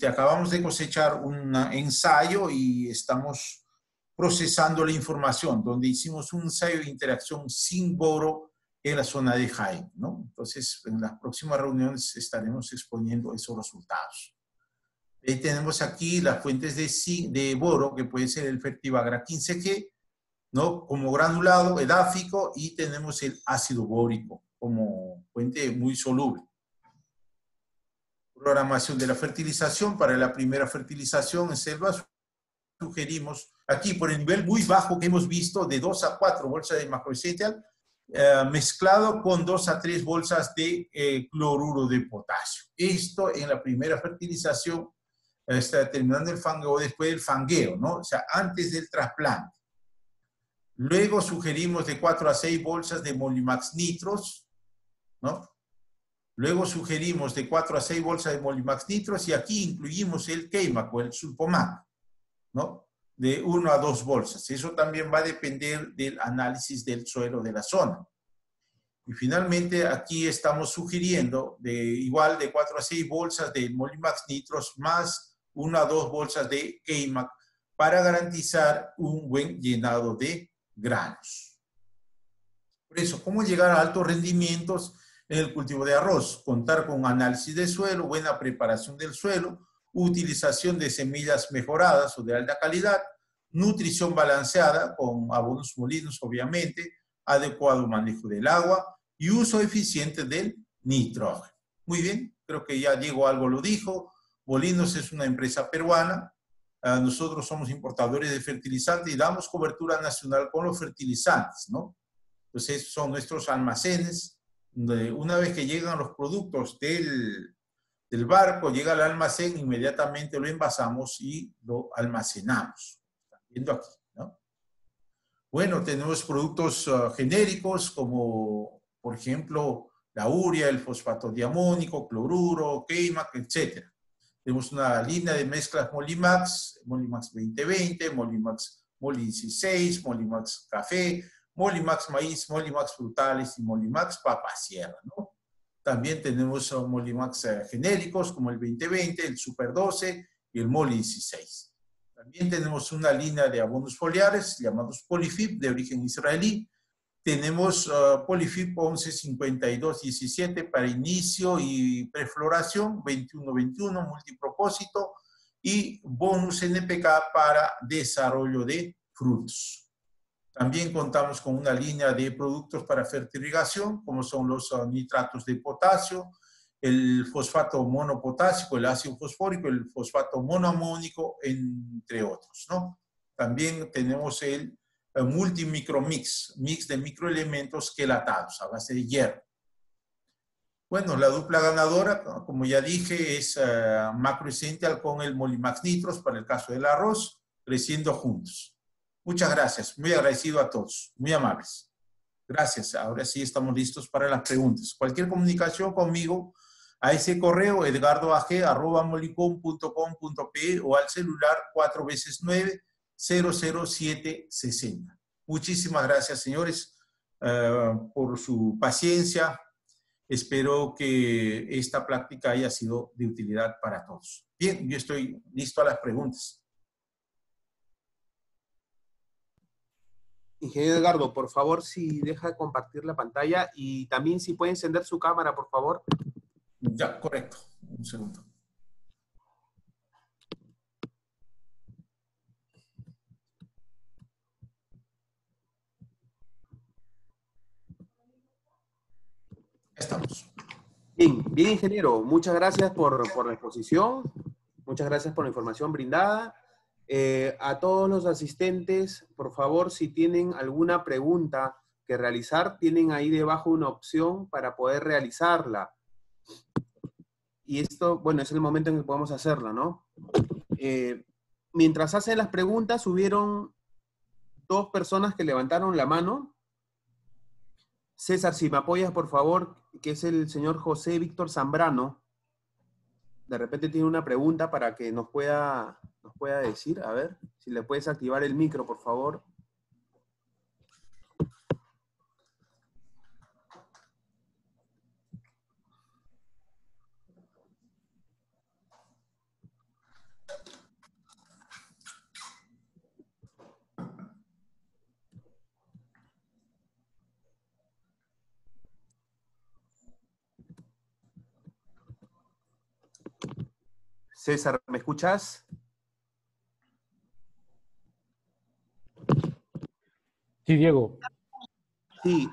Acabamos de cosechar un ensayo y estamos procesando la información, donde hicimos un ensayo de interacción sin boro en la zona de Jaén, ¿no? Entonces, en las próximas reuniones estaremos exponiendo esos resultados. Tenemos aquí las fuentes de boro, que puede ser el Fertibagra 15G, ¿no? Como granulado, edáfico, y tenemos el ácido bórico como fuente muy soluble. Programación de la fertilización. Para la primera fertilización en selvas, sugerimos aquí por el nivel muy bajo que hemos visto de 2 a 4 bolsas de Macroessential, mezclado con 2 a 3 bolsas de cloruro de potasio. Esto en la primera fertilización, terminando el fangueo, después del fangueo, ¿no? O sea, antes del trasplante. Luego sugerimos de 4 a 6 bolsas de Molimax nitros, ¿no? Luego sugerimos de 4 a 6 bolsas de Molimax nitros y aquí incluimos el Keimac o el Sulpomac, ¿no? De 1 a 2 bolsas. Eso también va a depender del análisis del suelo de la zona. Y finalmente aquí estamos sugiriendo igual de 4 a 6 bolsas de Molimax nitros más 1 a 2 bolsas de Keimac para garantizar un buen llenado de granos. Por eso, ¿cómo llegar a altos rendimientos en el cultivo de arroz? Contar con análisis de suelo, buena preparación del suelo, utilización de semillas mejoradas o de alta calidad, nutrición balanceada con abonos molinos, obviamente, adecuado manejo del agua y uso eficiente del nitrógeno. Muy bien, creo que ya Diego algo lo dijo. Molinos es una empresa peruana. Nosotros somos importadores de fertilizantes y damos cobertura nacional con los fertilizantes, ¿no? Entonces, son nuestros almacenes. Una vez que llegan los productos del barco, llega al almacén, inmediatamente lo envasamos y lo almacenamos. Están viendo aquí, ¿no? Bueno, tenemos productos genéricos como, por ejemplo, la urea, el fosfato diamónico, cloruro, Keimac, etc. Tenemos una línea de mezclas Molimax, Molimax 2020, Molimax Moli 16, Molimax Café, Molimax Maíz, Molimax Frutales y Molimax Papa Sierra, ¿no? También tenemos Molimax genéricos como el 2020, el Super 12 y el Moli 16. También tenemos una línea de abonos foliares llamados Polyfib de origen israelí. Tenemos Polyfib 115217 para inicio y prefloración, 2121 multipropósito y bonus NPK para desarrollo de frutos. También contamos con una línea de productos para fertirrigación, como son los nitratos de potasio, el fosfato monopotásico, el ácido fosfórico, el fosfato monoamónico, entre otros, ¿no? También tenemos el multimicromix, mix de microelementos quelatados a base de hierro. Bueno, la dupla ganadora, como ya dije, es Macro Essential con el Molimax Nitros para el caso del arroz, creciendo juntos. Muchas gracias, muy agradecido a todos, muy amables. Gracias, ahora sí estamos listos para las preguntas. Cualquier comunicación conmigo a ese correo edgardoag@molicom.com.pe o al celular 4x9-00760. Muchísimas gracias, señores, por su paciencia. Espero que esta práctica haya sido de utilidad para todos. Bien, yo estoy listo a las preguntas. Ingeniero Edgardo, por favor, si deja de compartir la pantalla y también si puede encender su cámara, por favor. Ya, correcto. Un segundo. Estamos. Bien, bien, ingeniero. Muchas gracias por la exposición. Muchas gracias por la información brindada. A todos los asistentes, por favor, si tienen alguna pregunta que realizar, tienen ahí debajo una opción para poder realizarla. Y esto, bueno, es el momento en que podemos hacerla, ¿no? Mientras hacen las preguntas, hubieron 2 personas que levantaron la mano. César, si me apoyas, por favor, que es el señor José Víctor Zambrano. De repente tiene una pregunta para que nos pueda decir. A ver, si le puedes activar el micro, por favor. César, ¿me escuchas? Sí, Diego. Sí.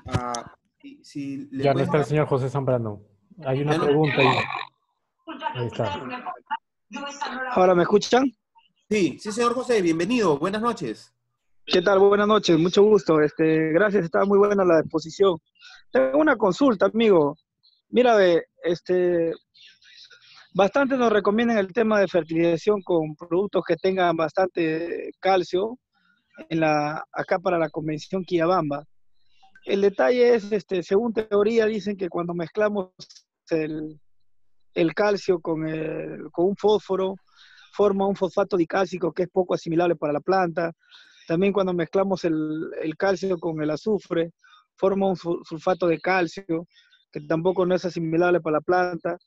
Ya no está el señor José Zambrano. Hay una pregunta ahí. Ahí está. Ahora, ¿me escuchan? Sí, señor José, bienvenido. Buenas noches. ¿Qué tal? Buenas noches, mucho gusto. Gracias, estaba muy buena la exposición. Tengo una consulta, amigo. Mira, bastante nos recomiendan el tema de fertilización con productos que tengan bastante calcio acá para la convención Quillabamba. El detalle es, según teoría, dicen que cuando mezclamos el calcio con un fósforo, forma un fosfato dicálcico que es poco asimilable para la planta. También cuando mezclamos el calcio con el azufre, forma un sulfato de calcio que tampoco no es asimilable para la planta.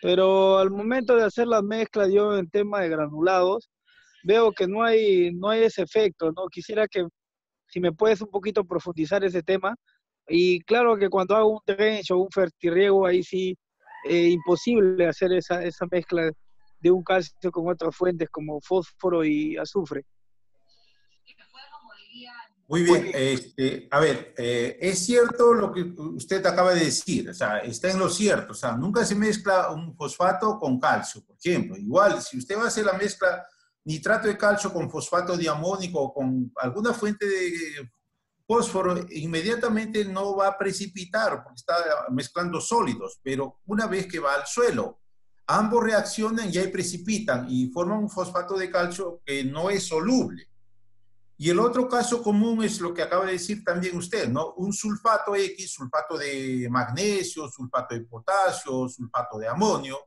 Pero al momento de hacer la mezcla, yo en tema de granulados, veo que no hay ese efecto, ¿no? Quisiera que si me puedes un poquito profundizar ese tema. Y claro que cuando hago un drench o un fertirriego, ahí sí, imposible hacer esa mezcla de un calcio con otras fuentes como fósforo y azufre. Muy bien, a ver, es cierto lo que usted acaba de decir, o sea, está en lo cierto, o sea, nunca se mezcla un fosfato con calcio, por ejemplo. Igual, si usted va a hacer la mezcla nitrato de calcio con fosfato diamónico o con alguna fuente de fósforo, inmediatamente no va a precipitar porque está mezclando sólidos, pero una vez que va al suelo, ambos reaccionan y ahí precipitan y forman un fosfato de calcio que no es soluble. Y el otro caso común es lo que acaba de decir también usted, ¿no? Un sulfato X, sulfato de magnesio, sulfato de potasio, sulfato de amonio,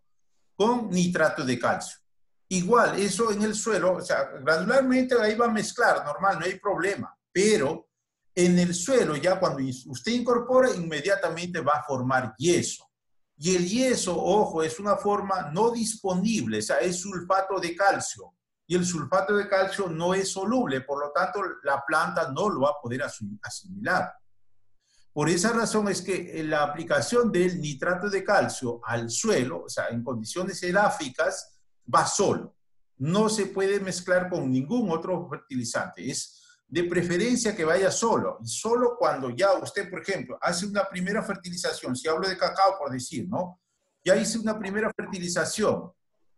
con nitrato de calcio. Igual, eso en el suelo, o sea, granularmente ahí va a mezclar, normal, no hay problema. Pero en el suelo, ya cuando usted incorpora, inmediatamente va a formar yeso. Y el yeso, ojo, es una forma no disponible, o sea, es sulfato de calcio. Y el sulfato de calcio no es soluble, por lo tanto la planta no lo va a poder asimilar. Por esa razón es que la aplicación del nitrato de calcio al suelo, o sea, en condiciones edáficas, va solo. No se puede mezclar con ningún otro fertilizante. Es de preferencia que vaya solo, y solo cuando ya usted, por ejemplo, hace una primera fertilización, si hablo de cacao por decir, ¿no? Ya hice una primera fertilización,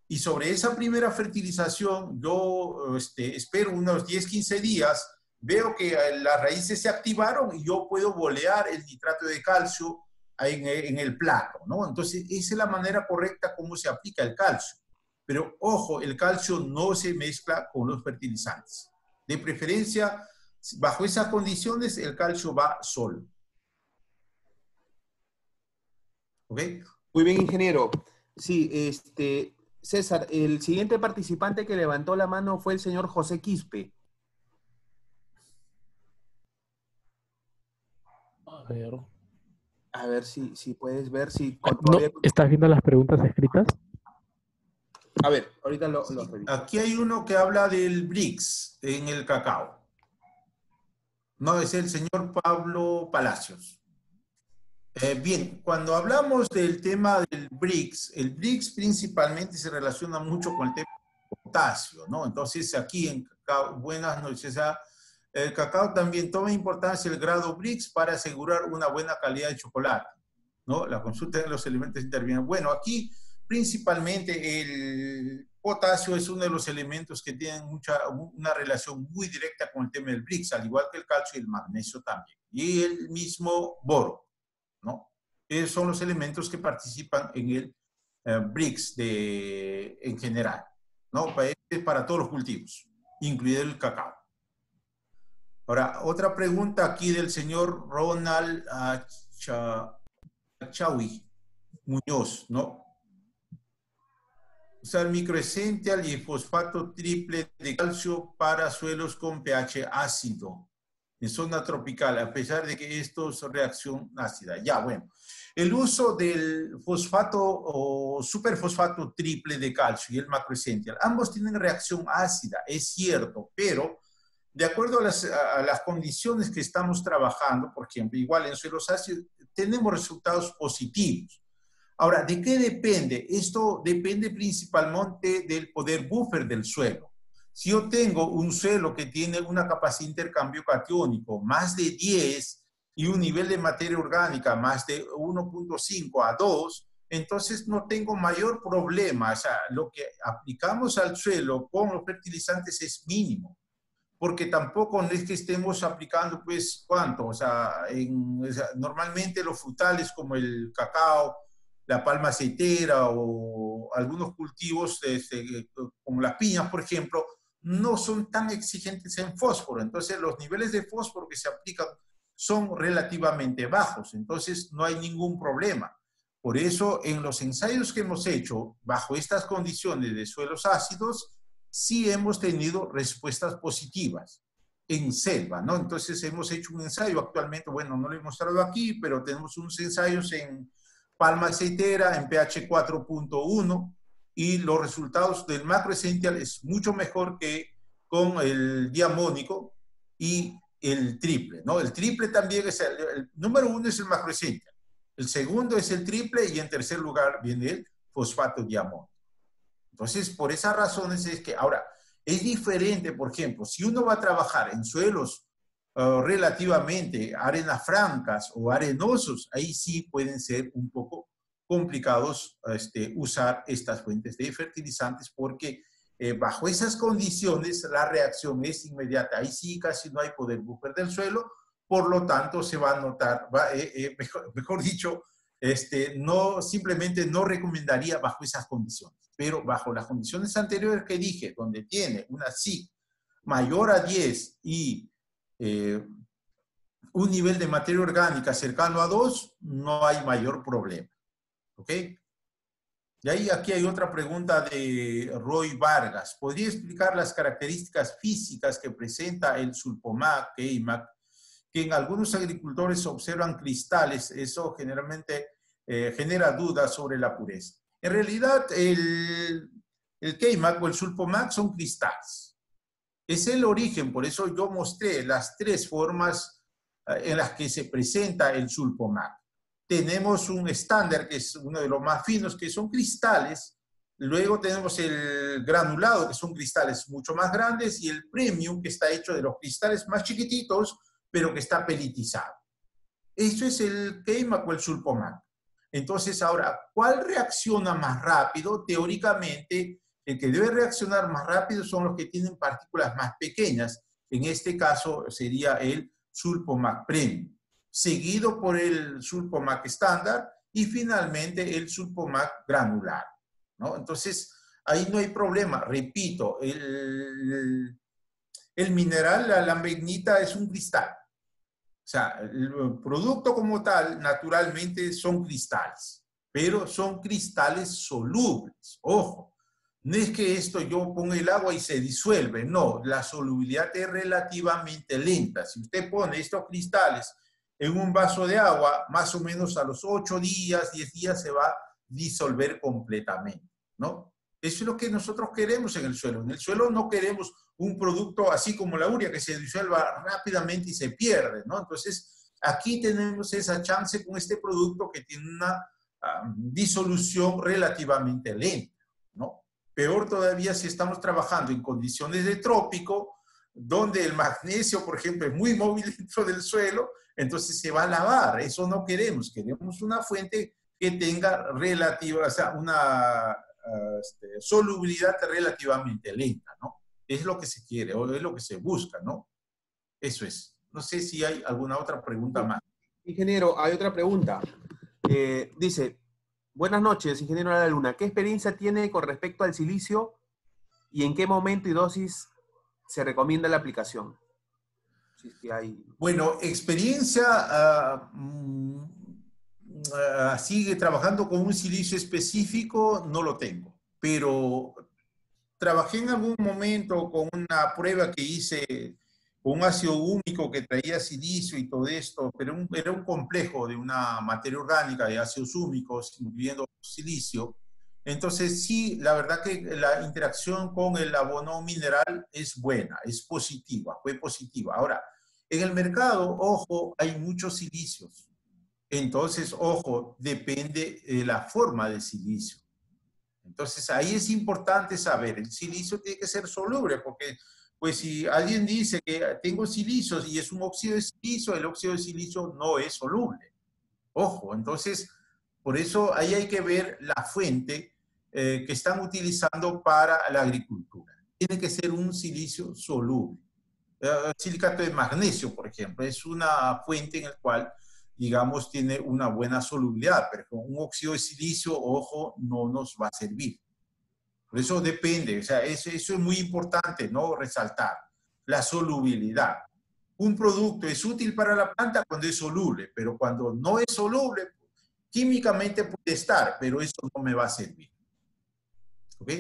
y sobre esa primera fertilización yo espero unos 10, 15 días, veo que las raíces se activaron y yo puedo bolear el nitrato de calcio en el plato, ¿no? Entonces, esa es la manera correcta como se aplica el calcio. Pero, ojo, el calcio no se mezcla con los fertilizantes. De preferencia, bajo esas condiciones, el calcio va solo. ¿Ok? Muy bien, ingeniero. Sí, César, el siguiente participante que levantó la mano fue el señor José Quispe. A ver si puedes ver si... No, ¿estás viendo las preguntas escritas? A ver, ahorita lo sí, reviso. aquí hay uno que habla del BRICS en el cacao. No, es el señor Pablo Palacios. Bien, cuando hablamos del tema del BRICS, el BRICS principalmente se relaciona mucho con el tema del potasio, ¿no? Entonces, aquí en Cacao, buenas noches, el cacao también toma importancia el grado BRICS para asegurar una buena calidad de chocolate, ¿no? La consulta de los elementos intervienen. Bueno, aquí principalmente el potasio es uno de los elementos que tienen una relación muy directa con el tema del BRICS, al igual que el calcio y el magnesio también. Y el mismo boro, ¿no? Esos son los elementos que participan en el BRICS en general, ¿no? Para todos los cultivos, incluido el cacao. Ahora, otra pregunta aquí del señor Ronald Chaui Muñoz, ¿no? Usar microessential y fosfato triple de calcio para suelos con pH ácido en zona tropical, a pesar de que esto es reacción ácida. Ya, bueno. El uso del fosfato o superfosfato triple de calcio y el macroessential, ambos tienen reacción ácida, es cierto, pero de acuerdo a las condiciones que estamos trabajando, por ejemplo, igual en suelos ácidos, tenemos resultados positivos. Ahora, ¿de qué depende? Esto depende principalmente del poder buffer del suelo. Si yo tengo un suelo que tiene una capacidad de intercambio catiónico más de 10 y un nivel de materia orgánica más de 1.5 a 2, entonces no tengo mayor problema. O sea, lo que aplicamos al suelo con los fertilizantes es mínimo, porque tampoco no es que estemos aplicando, pues, ¿cuánto? O sea, normalmente los frutales como el cacao, la palma aceitera o algunos cultivos como las piñas, por ejemplo, no son tan exigentes en fósforo. Entonces, los niveles de fósforo que se aplican son relativamente bajos. Entonces, no hay ningún problema. Por eso, en los ensayos que hemos hecho, bajo estas condiciones de suelos ácidos, sí hemos tenido respuestas positivas en selva, ¿no? Entonces, hemos hecho un ensayo actualmente, bueno, no lo he mostrado aquí, pero tenemos unos ensayos en palma aceitera en pH 4.1 y los resultados del macroessential es mucho mejor que con el diamónico y el triple, ¿no? El triple también es el número 1 es el macroessential, el segundo es el triple y en tercer lugar viene el fosfato diamónico. Entonces, por esas razones es que ahora es diferente, por ejemplo, si uno va a trabajar en suelos relativamente arenas francas o arenosos, ahí sí pueden ser un poco complicados usar estas fuentes de fertilizantes porque bajo esas condiciones la reacción es inmediata. Ahí sí casi no hay poder buffer del suelo, por lo tanto se va a notar, mejor dicho, simplemente no recomendaría bajo esas condiciones, pero bajo las condiciones anteriores que dije, donde tiene una SIC mayor a 10 y un nivel de materia orgánica cercano a 2, no hay mayor problema. ¿Ok? De ahí aquí hay otra pregunta de Roy Vargas. ¿Podría explicar las características físicas que presenta el Sulpomac, K-Mac, que en algunos agricultores observan cristales? Eso generalmente genera dudas sobre la pureza. En realidad, el K-Mac o el Sulpomac son cristales. Es el origen, por eso yo mostré las tres formas en las que se presenta el Sulpomac. Tenemos un estándar que es uno de los más finos, que son cristales Luego tenemos el granulado, que son cristales mucho más grandes, y el premium, que está hecho de los cristales más chiquititos, pero que está pelitizado. Eso es el K-MAC o el Sulpomac. Entonces, ahora, ¿cuál reacciona más rápido? Teóricamente, el que debe reaccionar más rápido son los que tienen partículas más pequeñas. En este caso sería el Sulpomac Premium, seguido por el Sulpomac estándar y finalmente el Sulpomac granular, ¿no? Entonces, ahí no hay problema. Repito, el mineral, la lambegnita, es un cristal. O sea, el producto como tal, naturalmente, son cristales, pero son cristales solubles. Ojo, no es que esto yo pongo el agua y se disuelve, no, la solubilidad es relativamente lenta. Si usted pone estos cristales en un vaso de agua, más o menos a los 8 días, 10 días se va a disolver completamente, ¿no? Eso es lo que nosotros queremos en el suelo. En el suelo no queremos un producto así como la urea que se disuelva rápidamente y se pierde, ¿no? Entonces, aquí tenemos esa chance con este producto que tiene una disolución relativamente lenta, ¿no? Peor todavía si estamos trabajando en condiciones de trópico, donde el magnesio, por ejemplo, es muy móvil dentro del suelo, entonces se va a lavar. Eso no queremos. Queremos una fuente que tenga relativa, o sea, una solubilidad relativamente lenta, ¿no? Es lo que se quiere o es lo que se busca, ¿no? Eso es. No sé si hay alguna otra pregunta más. Ingeniero, hay otra pregunta. Dice, buenas noches, ingeniero de la Luna. ¿Qué experiencia tiene con respecto al silicio y en qué momento y dosis se recomienda la aplicación? Si es que hay... Bueno, experiencia... sigue trabajando con un silicio específico, no lo tengo, pero trabajé en algún momento con una prueba que hice con un ácido húmico que traía silicio y todo esto, pero era un complejo de una materia orgánica de ácidos húmicos, incluyendo silicio. Entonces sí, la verdad que la interacción con el abono mineral es buena, es positiva, fue positiva. Ahora, en el mercado, ojo, hay muchos silicios. Entonces, ojo, depende de la forma del silicio. Entonces, ahí es importante saber, el silicio tiene que ser soluble, porque pues si alguien dice que tengo silicios y es un óxido de silicio, el óxido de silicio no es soluble. Ojo, entonces, por eso ahí hay que ver la fuente que están utilizando para la agricultura. Tiene que ser un silicio soluble. Silicato de magnesio, por ejemplo, es una fuente en la cual, digamos, tiene una buena solubilidad, pero con un óxido de silicio, ojo, no nos va a servir. Por eso depende, o sea, eso es muy importante, ¿no? Resaltar la solubilidad. Un producto es útil para la planta cuando es soluble, pero cuando no es soluble, químicamente puede estar, pero eso no me va a servir. ¿Ok?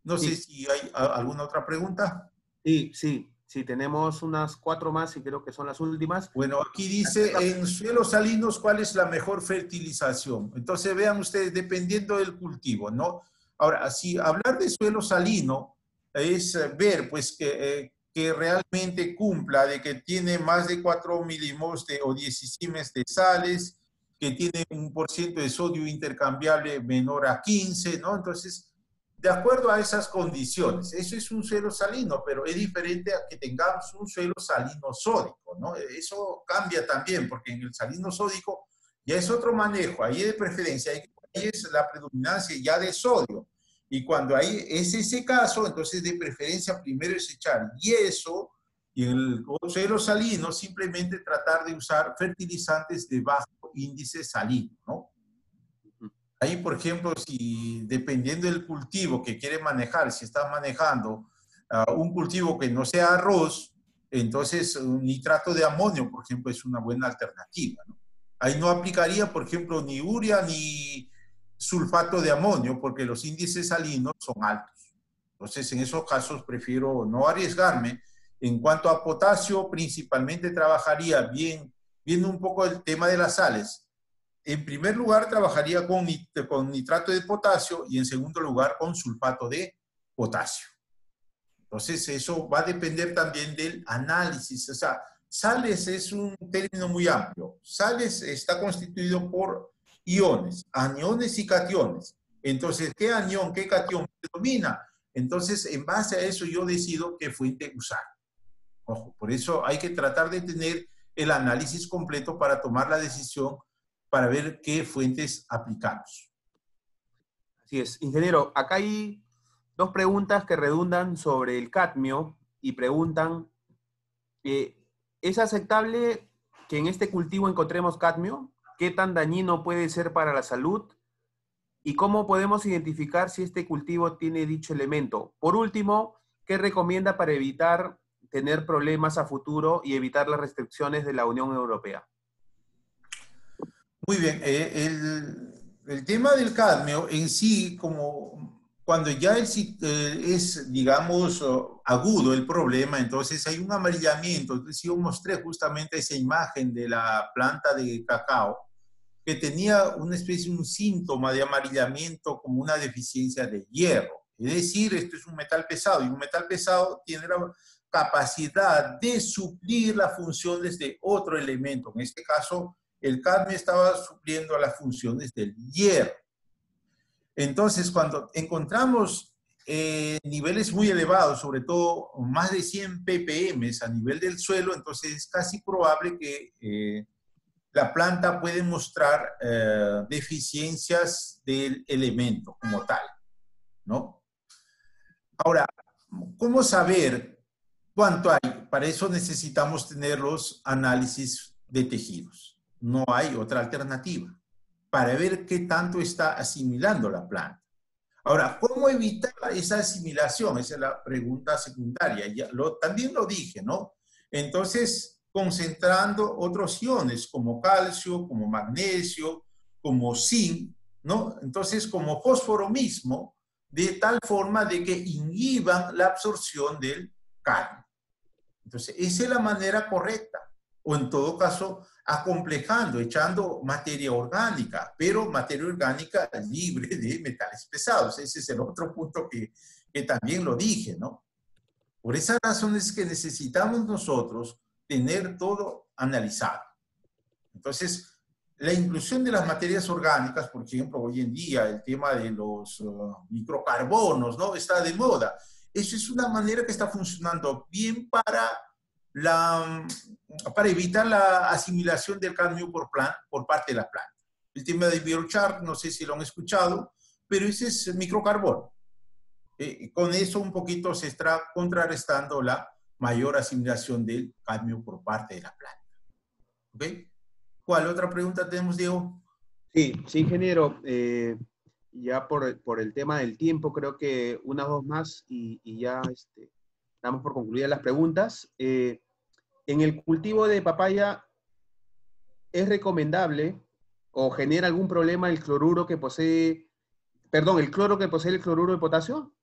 No sé si hay alguna otra pregunta. Sí, tenemos unas 4 más y creo que son las últimas. Bueno, aquí dice, en suelos salinos, ¿cuál es la mejor fertilización? Entonces, vean ustedes, dependiendo del cultivo, ¿no? Ahora, si hablar de suelo salino es ver, pues, que realmente cumpla, de que tiene más de 4 milimoles o 10 de sales, que tiene un % de sodio intercambiable menor a 15, ¿no? Entonces, de acuerdo a esas condiciones. Eso es un suelo salino, pero es diferente a que tengamos un suelo salino sódico, ¿no? Eso cambia también, porque en el salino sódico ya es otro manejo, ahí de preferencia, ahí es la predominancia ya de sodio. Y cuando ahí es ese caso, entonces de preferencia primero es echar yeso, y en el suelo salino simplemente tratar de usar fertilizantes de bajo índice salino, ¿no? Ahí, por ejemplo, si dependiendo del cultivo que quiere manejar, si está manejando un cultivo que no sea arroz, entonces un nitrato de amonio, por ejemplo, es una buena alternativa, ¿no? Ahí no aplicaría, por ejemplo, ni urea ni sulfato de amonio, porque los índices salinos son altos. Entonces, en esos casos prefiero no arriesgarme. En cuanto a potasio, principalmente trabajaría viendo un poco el tema de las sales. En primer lugar, trabajaría con nitrato de potasio y en segundo lugar con sulfato de potasio. Entonces, eso va a depender también del análisis. O sea, sales es un término muy amplio. Sales está constituido por iones, aniones y cationes. Entonces, ¿qué anión, qué catión predomina? Entonces, en base a eso yo decido qué fuente usar. Ojo, por eso hay que tratar de tener el análisis completo para tomar la decisión para ver qué fuentes aplicamos. Así es. Ingeniero, acá hay dos preguntas que redundan sobre el cadmio y preguntan, ¿es aceptable que en este cultivo encontremos cadmio? ¿Qué tan dañino puede ser para la salud? ¿Y cómo podemos identificar si este cultivo tiene dicho elemento? Por último, ¿qué recomienda para evitar tener problemas a futuro y evitar las restricciones de la Unión Europea? Muy bien, el tema del cadmio en sí, como cuando ya es, digamos, agudo el problema, entonces hay un amarillamiento. Entonces yo mostré justamente esa imagen de la planta de cacao, que tenía una especie, un síntoma de amarillamiento como una deficiencia de hierro. Es decir, esto es un metal pesado, y un metal pesado tiene la capacidad de suplir las funciones de otro elemento. En este caso, el cadmio estaba supliendo a las funciones del hierro. Entonces, cuando encontramos niveles muy elevados, sobre todo más de 100 ppm a nivel del suelo, entonces es casi probable que la planta puede mostrar deficiencias del elemento como tal, ¿no? Ahora, ¿cómo saber cuánto hay? Para eso necesitamos tener los análisis de tejidos. No hay otra alternativa para ver qué tanto está asimilando la planta. Ahora, ¿cómo evitar esa asimilación? Esa es la pregunta secundaria. También lo dije, ¿no? Entonces, concentrando otros iones como calcio, como magnesio, como zinc, ¿no? Entonces, como fósforo mismo, de tal forma de que inhiban la absorción del cadmio. Entonces, esa es la manera correcta. O en todo caso, acomplejando, echando materia orgánica, pero materia orgánica libre de metales pesados. Ese es el otro punto que también lo dije, ¿no? Por esa razón es que necesitamos nosotros tener todo analizado. Entonces, la inclusión de las materias orgánicas, por ejemplo, hoy en día el tema de los microcarbonos, ¿no? Está de moda. Eso es una manera que está funcionando bien para evitar la asimilación del cadmio por parte de la planta. El tema de biochar, no sé si lo han escuchado, pero ese es microcarbono. Con eso un poquito se está contrarrestando la mayor asimilación del cadmio por parte de la planta. ¿Ok? ¿Cuál otra pregunta tenemos, Diego? Sí, ingeniero. Ya por el tema del tiempo, creo que unas dos más y ya damos por concluidas las preguntas. En el cultivo de papaya, ¿es recomendable o genera algún problema el cloruro que posee, el cloro que posee el cloruro de potasio?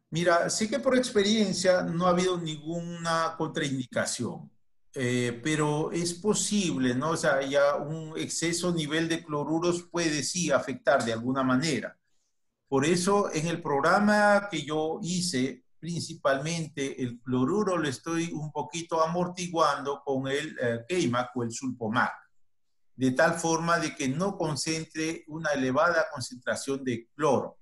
Mira, sí que por experiencia no ha habido ninguna contraindicación, pero es posible, ¿no? O sea, ya un exceso nivel de cloruros puede sí afectar de alguna manera. Por eso en el programa que yo hice, principalmente el cloruro lo estoy un poquito amortiguando con el K-MAC o el Sulpomac, de tal forma de que no concentre una elevada concentración de cloro.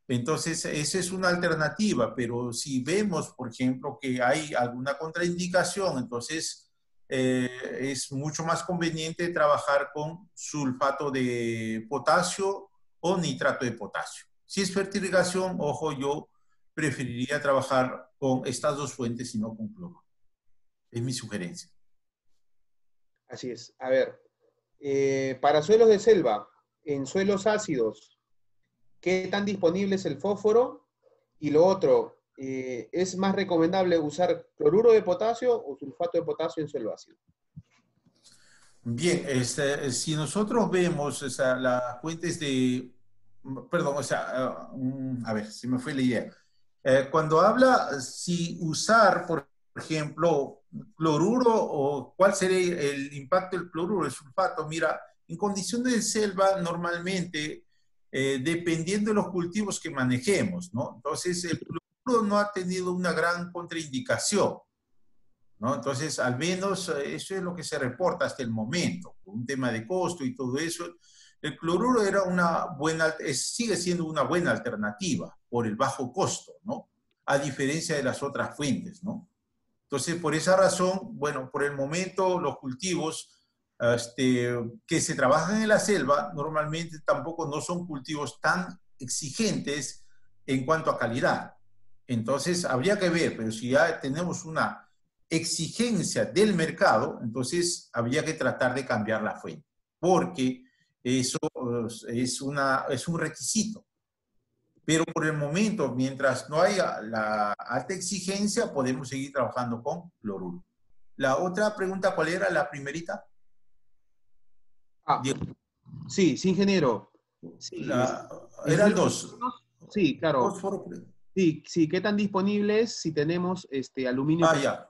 Entonces, esa es una alternativa, pero si vemos, por ejemplo, que hay alguna contraindicación, entonces es mucho más conveniente trabajar con sulfato de potasio o nitrato de potasio. Si es fertilización, ojo, yo preferiría trabajar con estas dos fuentes y no con cloro. Es mi sugerencia. Así es. A ver, para suelos de selva, en suelos ácidos, ¿qué tan disponible es el fósforo? Y lo otro, ¿es más recomendable usar cloruro de potasio o sulfato de potasio en suelo ácido? Bien, si nosotros vemos las fuentes de, perdón, a ver, se me fue la idea. Cuando habla si usar, por ejemplo, cloruro o cuál sería el impacto del cloruro, el sulfato, mira, en condiciones de selva normalmente, dependiendo de los cultivos que manejemos, ¿no? Entonces, el cloruro no ha tenido una gran contraindicación, ¿no? Entonces, al menos eso es lo que se reporta hasta el momento, por un tema de costo y todo eso. El cloruro era sigue siendo una buena alternativa por el bajo costo, ¿no? A diferencia de las otras fuentes, ¿no? Entonces, por esa razón, bueno, por el momento los cultivos que se trabajan en la selva normalmente tampoco no son cultivos tan exigentes en cuanto a calidad. Entonces, habría que ver, pero si ya tenemos una exigencia del mercado, entonces habría que tratar de cambiar la fuente, porque eso es un requisito. Pero por el momento, mientras no haya la alta exigencia, podemos seguir trabajando con cloruro. La otra pregunta, ¿cuál era la primerita? Sí, sí, ingeniero. Sí, eran dos. Sí, claro. Fósforo. Sí, ¿qué tan disponible es si tenemos aluminio? Ya.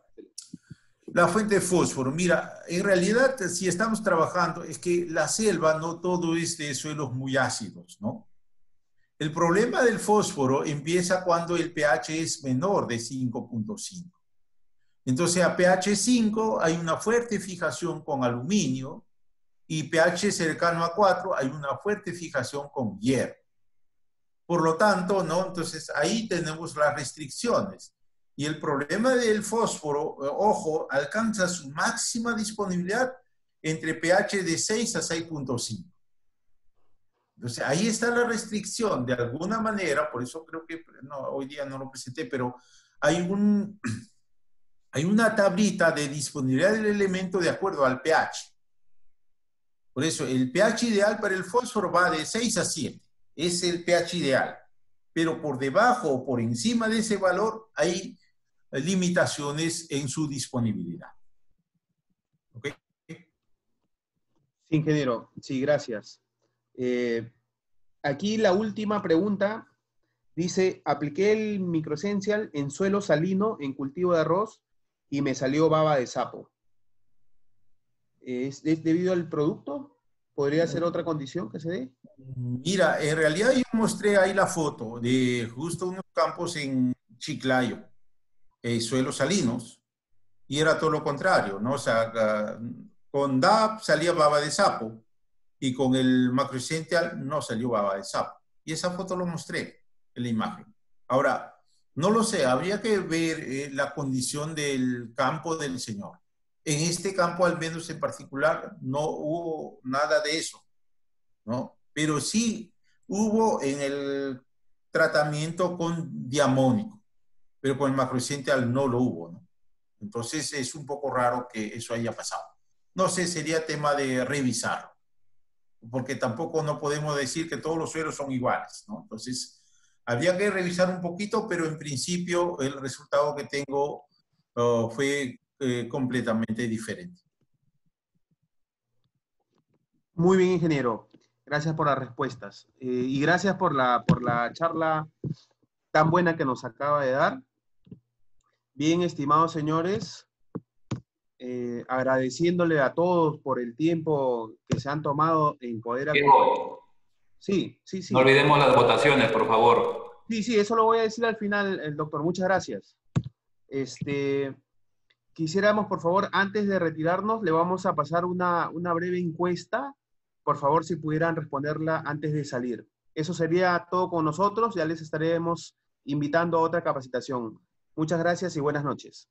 La fuente de fósforo, mira, en realidad si estamos trabajando, es que la selva no todo es de suelos muy ácidos, ¿no? El problema del fósforo empieza cuando el pH es menor de 5.5. Entonces a pH 5 hay una fuerte fijación con aluminio y pH cercano a 4 hay una fuerte fijación con hierro. Por lo tanto, ¿no? Entonces ahí tenemos las restricciones. Y el problema del fósforo, ojo, alcanza su máxima disponibilidad entre pH de 6 a 6.5. Entonces, ahí está la restricción, de alguna manera, por eso creo que hoy día no lo presenté, pero hay una tablita de disponibilidad del elemento de acuerdo al pH. Por eso, el pH ideal para el fósforo va de 6 a 7. Es el pH ideal. Pero por debajo o por encima de ese valor hay limitaciones en su disponibilidad. ¿Ok? Sí, ingeniero. Sí, gracias. Aquí la última pregunta dice, apliqué el Microessential en suelo salino en cultivo de arroz y me salió baba de sapo. ¿Es debido al producto? ¿Podría ser otra condición que se dé? Mira, en realidad yo mostré ahí la foto de justo unos campos en Chiclayo, suelos salinos, y era todo lo contrario, ¿no? O sea, con DAP salía baba de sapo, y con el Macroessential no salió baba de sapo. Y esa foto lo mostré en la imagen. Ahora, no lo sé, habría que ver la condición del campo del señor. En este campo, al menos en particular, no hubo nada de eso, ¿no? Pero sí hubo en el tratamiento con diamónico, pero con el Macroessential no lo hubo, ¿no? Entonces es un poco raro que eso haya pasado. No sé, sería tema de revisarlo, porque tampoco no podemos decir que todos los suelos son iguales, ¿no? Entonces, habría que revisar un poquito, pero en principio el resultado que tengo fue completamente diferente. Muy bien, ingeniero. Gracias por las respuestas. Y gracias por la charla tan buena que nos acaba de dar. Bien, estimados señores, agradeciéndole a todos por el tiempo que se han tomado en poder... Sí. No olvidemos las votaciones, por favor. Sí, eso lo voy a decir al final, doctor. Muchas gracias. Quisiéramos, por favor, antes de retirarnos, le vamos a pasar una breve encuesta. Por favor, si pudieran responderla antes de salir. Eso sería todo con nosotros. Ya les estaremos invitando a otra capacitación. Muchas gracias y buenas noches.